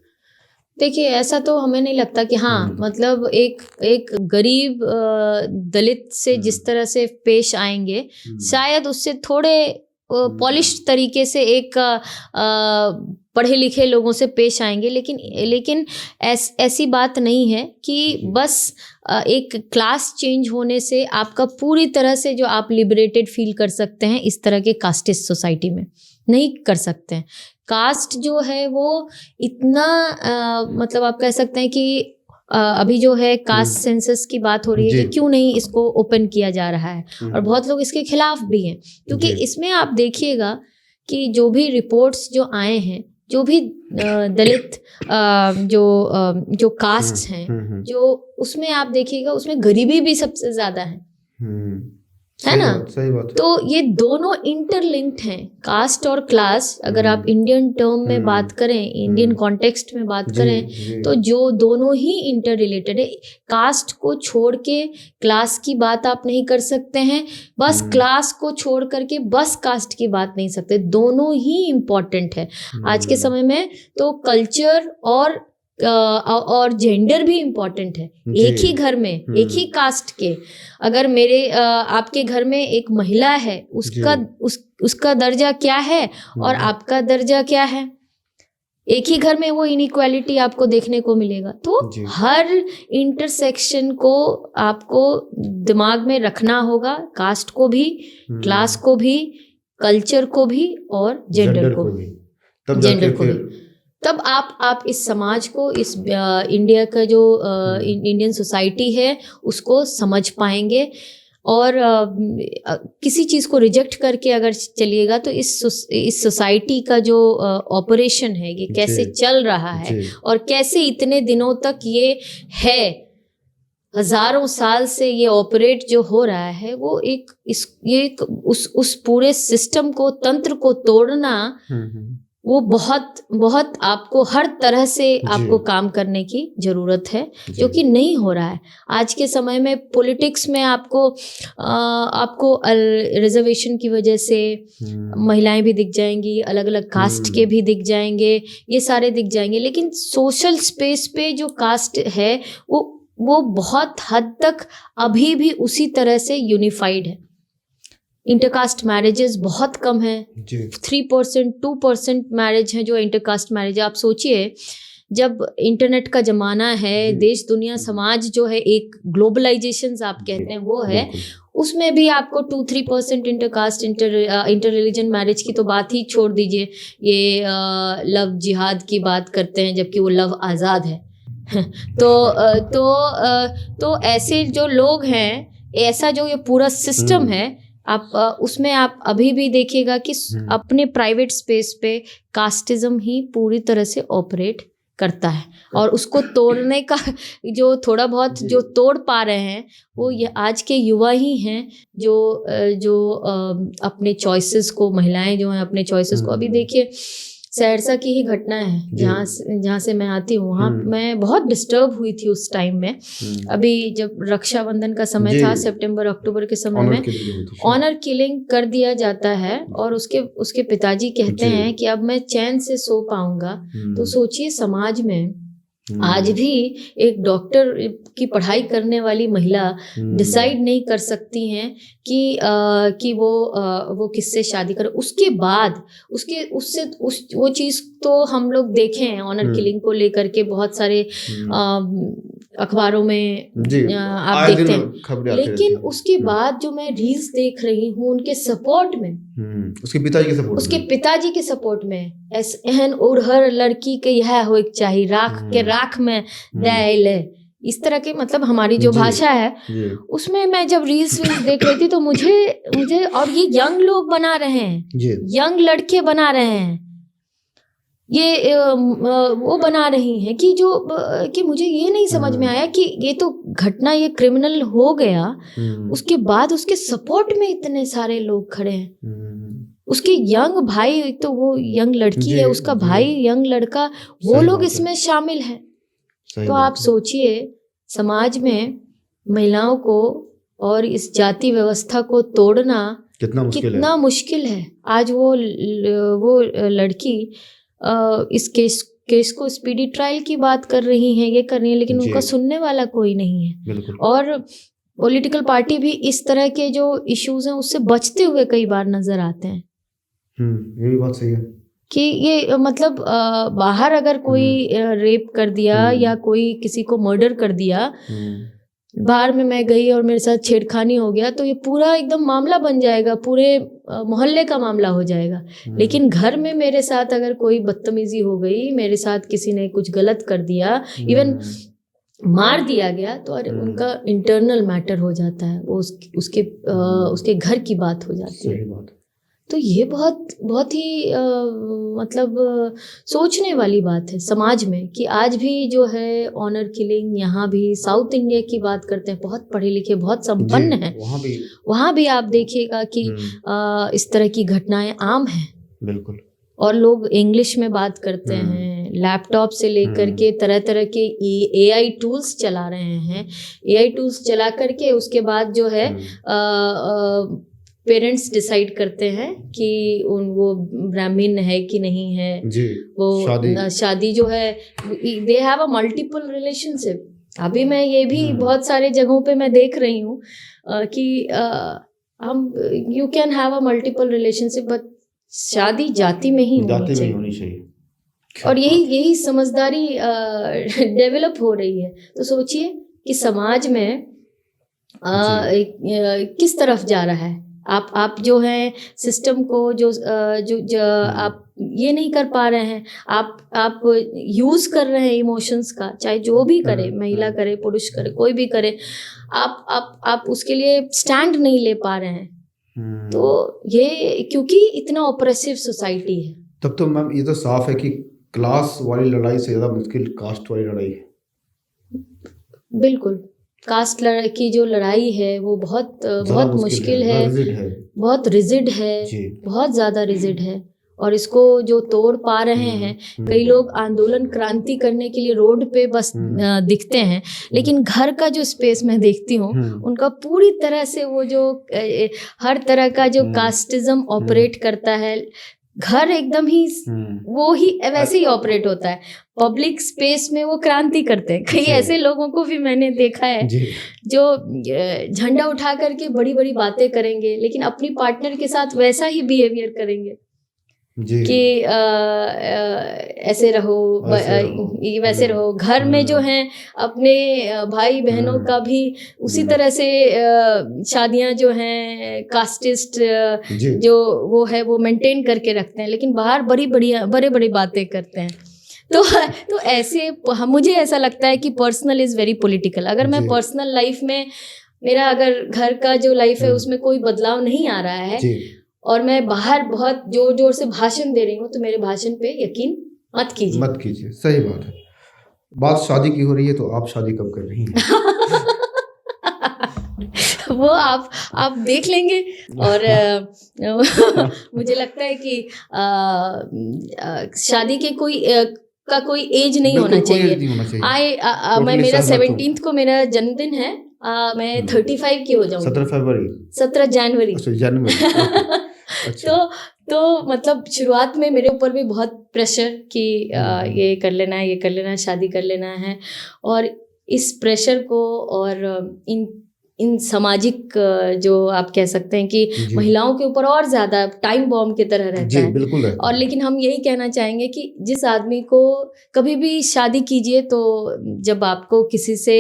देखिए, ऐसा तो हमें नहीं लगता कि हाँ, मतलब एक गरीब दलित से जिस तरह से पेश आएंगे, शायद उससे थोड़े पॉलिश तरीके से एक पढ़े लिखे लोगों से पेश आएंगे, लेकिन ऐसी बात नहीं है कि बस एक क्लास चेंज होने से आपका पूरी तरह से जो आप लिबरेटेड फील कर सकते हैं इस तरह के कास्टिस्ट सोसाइटी में, नहीं कर सकते हैं। कास्ट जो है वो इतना मतलब आप कह सकते हैं कि अभी जो है कास्ट सेंसस की बात हो रही है कि क्यों नहीं इसको ओपन किया जा रहा है, और बहुत लोग इसके खिलाफ भी हैं, क्योंकि इसमें आप देखिएगा कि जो भी रिपोर्ट्स जो आए हैं, जो भी दलित जो कास्ट हैं, जो उसमें आप देखिएगा उसमें गरीबी भी सबसे ज्यादा है ना। सही बात। तो ये दोनों इंटरलिंक्ड हैं, कास्ट और क्लास। अगर आप इंडियन टर्म में बात करें, इंडियन कॉन्टेक्स्ट में बात करें, तो जो दोनों ही इंटर रिलेटेड है। कास्ट को छोड़ के क्लास की बात आप नहीं कर सकते हैं, बस क्लास को छोड़ करके बस कास्ट की बात नहीं सकते, दोनों ही इम्पोर्टेंट है आज के समय में। तो कल्चर और जेंडर भी इम्पोर्टेंट है। एक ही घर में, एक ही कास्ट के, अगर मेरे आपके घर में एक महिला है, उसका दर्जा क्या है और आपका दर्जा क्या है, एक ही घर में वो इनइक्वालिटी आपको देखने को मिलेगा। तो हर इंटरसेक्शन को आपको दिमाग में रखना होगा, कास्ट को भी, क्लास को भी, कल्चर को भी और जेंडर को भी, तब आप इस समाज को, इस इंडिया का जो इंडियन सोसाइटी है उसको समझ पाएंगे। और किसी चीज़ को रिजेक्ट करके अगर चलिएगा तो इस सोसाइटी का जो ऑपरेशन है, ये कैसे चल रहा है और कैसे इतने दिनों तक ये है, हजारों साल से ये ऑपरेट जो हो रहा है, वो उस पूरे सिस्टम को, तंत्र को तोड़ना, वो बहुत आपको हर तरह से आपको काम करने की जरूरत है, जो कि नहीं हो रहा है आज के समय में। पॉलिटिक्स में आपको रिजर्वेशन की वजह से महिलाएं भी दिख जाएंगी, अलग अलग कास्ट के भी दिख जाएंगे, ये सारे दिख जाएंगे, लेकिन सोशल स्पेस पे जो कास्ट है वो बहुत हद तक अभी भी उसी तरह से यूनिफाइड है। इंटरकास्ट मैरिजेस बहुत कम है, 3% 2% मैरिज है जो इंटरकास्ट मैरिज है। आप सोचिए, जब इंटरनेट का ज़माना है, देश दुनिया समाज जो है, एक ग्लोबलाइजेशन आप कहते हैं वो है, उसमें भी आपको 2-3% इंटरकास्ट इंटर रिलीजन मैरिज की तो बात ही छोड़ दीजिए। ये लव जिहाद की बात करते हैं, जबकि वो लव आज़ाद है। तो ऐसे जो लोग हैं, ऐसा जो ये पूरा सिस्टम है, आप उसमें आप अभी भी देखिएगा कि अपने प्राइवेट स्पेस पे कास्टिज्म ही पूरी तरह से ऑपरेट करता है, और उसको तोड़ने का जो थोड़ा बहुत जो तोड़ पा रहे हैं वो ये आज के युवा ही हैं, जो अपने चॉइसेस को, महिलाएं जो हैं अपने चॉइसेस को, अभी देखिए सहरसा की ही घटना है जहाँ से मैं आती हूँ, वहाँ मैं बहुत डिस्टर्ब हुई थी उस टाइम में। अभी जब रक्षाबंधन का समय था, सितंबर अक्टूबर के समय में ऑनर किलिंग कर दिया जाता है, और उसके पिताजी कहते हैं कि अब मैं चैन से सो पाऊंगा। तो सोचिए समाज में आज भी एक डॉक्टर की पढ़ाई करने वाली महिला डिसाइड नहीं कर सकती हैं कि वो किससे शादी करे। उसके बाद वो चीज़ तो हम लोग देखे हैं, ऑनर किलिंग को लेकर के बहुत सारे अखबारों में आप देखते हैं। लेकिन उसके बाद जो मैं रील्स देख रही हूँ उनके सपोर्ट में, उसके पिताजी के सपोर्ट में, एहन और हर लड़की के यह हो चाहिए राख में दे, इस तरह के, मतलब हमारी जो भाषा है उसमें मैं जब रील्स देख रही थी तो मुझे और ये यंग लोग बना रहे हैं, यंग लड़के बना रहे हैं, ये वो बना रही हैं कि मुझे ये नहीं समझ में आया कि ये तो घटना, ये क्रिमिनल हो गया, उसके बाद उसके सपोर्ट में इतने सारे लोग खड़े हैं, उसके यंग भाई, एक तो वो यंग लड़की है, उसका भाई यंग लड़का, वो लोग इसमें शामिल हैं। तो आप सोचिए समाज में महिलाओं को और इस जाति व्यवस्था को तोड़ना कितना मुश्किल है। आज वो लड़की इस केस को स्पीडी ट्रायल की बात कर रही हैं, ये कर रही है, लेकिन उनका सुनने वाला कोई नहीं है। और पॉलिटिकल पार्टी भी इस तरह के जो इश्यूज हैं उससे बचते हुए कई बार नजर आते हैं। ये भी बात सही है कि ये मतलब बाहर अगर कोई रेप कर दिया या कोई किसी को मर्डर कर दिया, बाहर में मैं गई और मेरे साथ छेड़खानी हो गया तो ये पूरा एकदम मामला बन जाएगा, पूरे मोहल्ले का मामला हो जाएगा। लेकिन घर में मेरे साथ अगर कोई बदतमीजी हो गई, मेरे साथ किसी ने कुछ गलत कर दिया, इवन मार दिया गया, तो अरे उनका इंटरनल मैटर हो जाता है, वो उसके घर की बात हो जाती है। तो ये बहुत ही मतलब सोचने वाली बात है समाज में कि आज भी जो है ऑनर किलिंग, यहाँ भी साउथ इंडिया की बात करते हैं, बहुत पढ़े लिखे, बहुत संपन्न हैं, वहाँ भी आप देखिएगा कि इस तरह की घटनाएं आम हैं। बिल्कुल। और लोग इंग्लिश में बात करते हैं, लैपटॉप से लेकर के तरह तरह के AI टूल्स चला रहे हैं। AI टूल्स चला करके उसके बाद जो है पेरेंट्स डिसाइड करते हैं कि वो ब्राह्मण है कि नहीं है जी, वो शादी जो है, they have a multiple relationship. अभी मैं ये भी बहुत सारे जगहों पे मैं देख रही हूँ कि हम you can have a multiple relationship, but शादी जाति में ही होनी चाहिए। और यही समझदारी डेवलप हो रही है। तो सोचिए कि समाज में किस तरफ जा रहा है। आप जो है सिस्टम को जो आप ये नहीं कर पा रहे हैं, आप यूज कर रहे हैं इमोशंस का, चाहे जो भी करे, महिला करे, पुरुष करे, कोई भी करे, आप उसके लिए स्टैंड नहीं ले पा रहे हैं। तो ये क्योंकि इतना ऑप्रेसिव सोसाइटी है। तब तो मैम ये तो साफ है कि क्लास वाली लड़ाई से ज्यादा मुश्किल कास्ट वाली लड़ाई है। बिल्कुल, कास्ट की जो लड़ाई है वो बहुत मुश्किल है, बहुत रिजिड है, बहुत ज़्यादा रिजिड है। और इसको जो तोड़ पा रहे हैं, कई लोग आंदोलन क्रांति करने के लिए रोड पे बस दिखते हैं, लेकिन घर का जो स्पेस मैं देखती हूँ उनका पूरी तरह से वो जो हर तरह का जो कास्टिज्म ऑपरेट करता है, घर एकदम ही वो ही वैसे ही ऑपरेट होता है। पब्लिक स्पेस में वो क्रांति करते हैं। कई ऐसे लोगों को भी मैंने देखा है जो झंडा उठा करके बड़ी बड़ी बातें करेंगे, लेकिन अपनी पार्टनर के साथ वैसा ही बिहेवियर करेंगे कि ऐसे रहो, वैसे रहो। घर में जो है अपने भाई बहनों का भी उसी तरह से शादियां जो हैं कास्टिस्ट जो वो है वो मेंटेन करके रखते हैं, लेकिन बाहर बड़ी बातें करते हैं। तो ऐसे मुझे ऐसा लगता है कि पर्सनल इज़ वेरी पॉलिटिकल। अगर मैं पर्सनल लाइफ में, मेरा अगर घर का जो लाइफ है उसमें कोई बदलाव नहीं आ रहा है और मैं बाहर बहुत जोर जोर से भाषण दे रही हूँ, तो मेरे भाषण पे यकीन मत कीजिए। सही बात है। बात शादी की हो रही है तो आप शादी कब कर रही हैं? वो आप देख लेंगे। और मुझे लगता है कि शादी के कोई एज नहीं होना चाहिए। मैं मेरा 17th को मेरा जन्मदिन है, मैं 35 की हो जाऊंगी। 17 जनवरी। अच्छा। तो मतलब शुरुआत में मेरे ऊपर भी बहुत प्रेशर कि ये कर लेना है, ये कर लेना है, शादी कर लेना है। और इस प्रेशर को और इन सामाजिक जो आप कह सकते हैं कि महिलाओं के ऊपर और ज़्यादा टाइम बॉम्ब की तरह रहता है। बिल्कुल रहता और है। लेकिन हम यही कहना चाहेंगे कि जिस आदमी को कभी भी शादी कीजिए तो जब आपको किसी से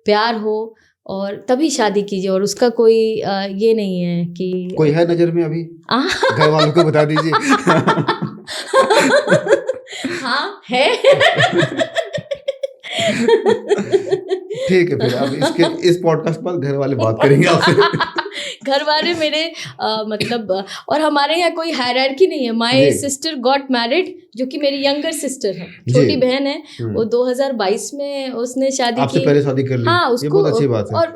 प्यार हो और तभी शादी कीजिए, और उसका कोई ये नहीं है कि कोई है नज़र में अभी, घर वालों को बता दीजिए। हाँ है। ठीक है, फिर अब इस पॉडकास्ट पर घर वाले बात करेंगे आपसे। घर वाले मेरे मतलब और हमारे यहाँ कोई हायरार्की नहीं है। माय सिस्टर गॉट मैरिड, जो कि मेरी यंगर सिस्टर है, छोटी बहन है। वो 2022 में उसने शादी की। आपसे पहले शादी कर ली। हाँ, उसको, ये बहुत अच्छी बात है। और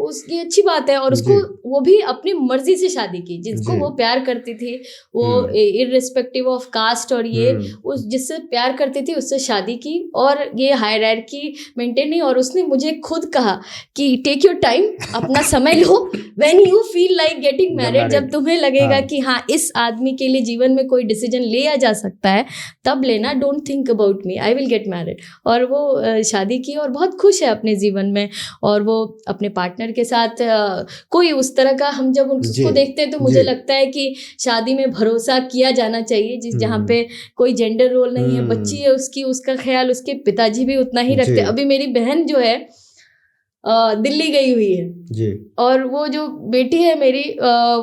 उसकी अच्छी बात है। और उसको वो भी अपनी मर्जी से शादी की, जिसको वो प्यार करती थी, वो इररिस्पेक्टिव ऑफ कास्ट और ये उस जिससे प्यार करती थी उससे शादी की। और ये हायरार्की मेंटेन नहीं। और उसने मुझे खुद कहा कि टेक योर टाइम, अपना समय लो, when you feel like getting married, जब तुम्हें लगेगा कि हाँ इस आदमी के लिए जीवन में कोई डिसीजन लिया जा सकता है तब लेना। Don't think about me, I will get married. और वो शादी की और बहुत खुश है अपने जीवन में। और वो अपने पार्टनर के साथ कोई उस तरह का, हम जब उसको देखते हैं तो मुझे लगता है कि शादी में भरोसा किया जाना चाहिए, जहाँ पे कोई जेंडर रोल नहीं है। बच्ची है उसकी, उसका ख्याल उसके पिताजी भी उतना ही रखते। अभी मेरी बहन जो है दिल्ली गई हुई है जी। और वो जो बेटी है मेरी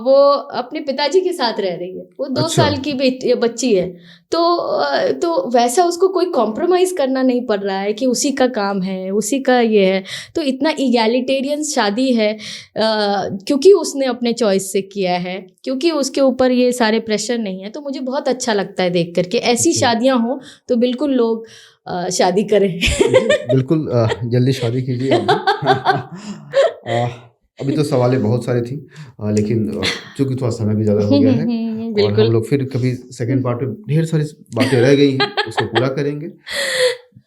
वो अपने पिताजी के साथ रह रही है। वो 2 साल की बच्ची है। तो वैसा उसको कोई कॉम्प्रोमाइज़ करना नहीं पड़ रहा है कि उसी का काम है, उसी का ये है। तो इतना इगैलिटेरियन शादी है क्योंकि उसने अपने चॉइस से किया है, क्योंकि उसके ऊपर ये सारे प्रेशर नहीं है। तो मुझे बहुत अच्छा लगता है देख करके ऐसी शादियाँ हो तो बिल्कुल लोग शादी करें। बिल्कुल, जल्दी शादी कीजिए। अभी तो सवालें बहुत सारी थी, लेकिन चूंकि थोड़ा समय भी ज़्यादा हो गया है और हम लोग फिर कभी सेकंड पार्ट में ढेर सारी बातें रह गई हैं, उसको पूरा करेंगे।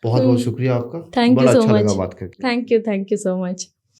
बहुत बहुत शुक्रिया आपका। थैंक यू बड़ा सो अच्छा मच। लगा बात करके। Thank you so much.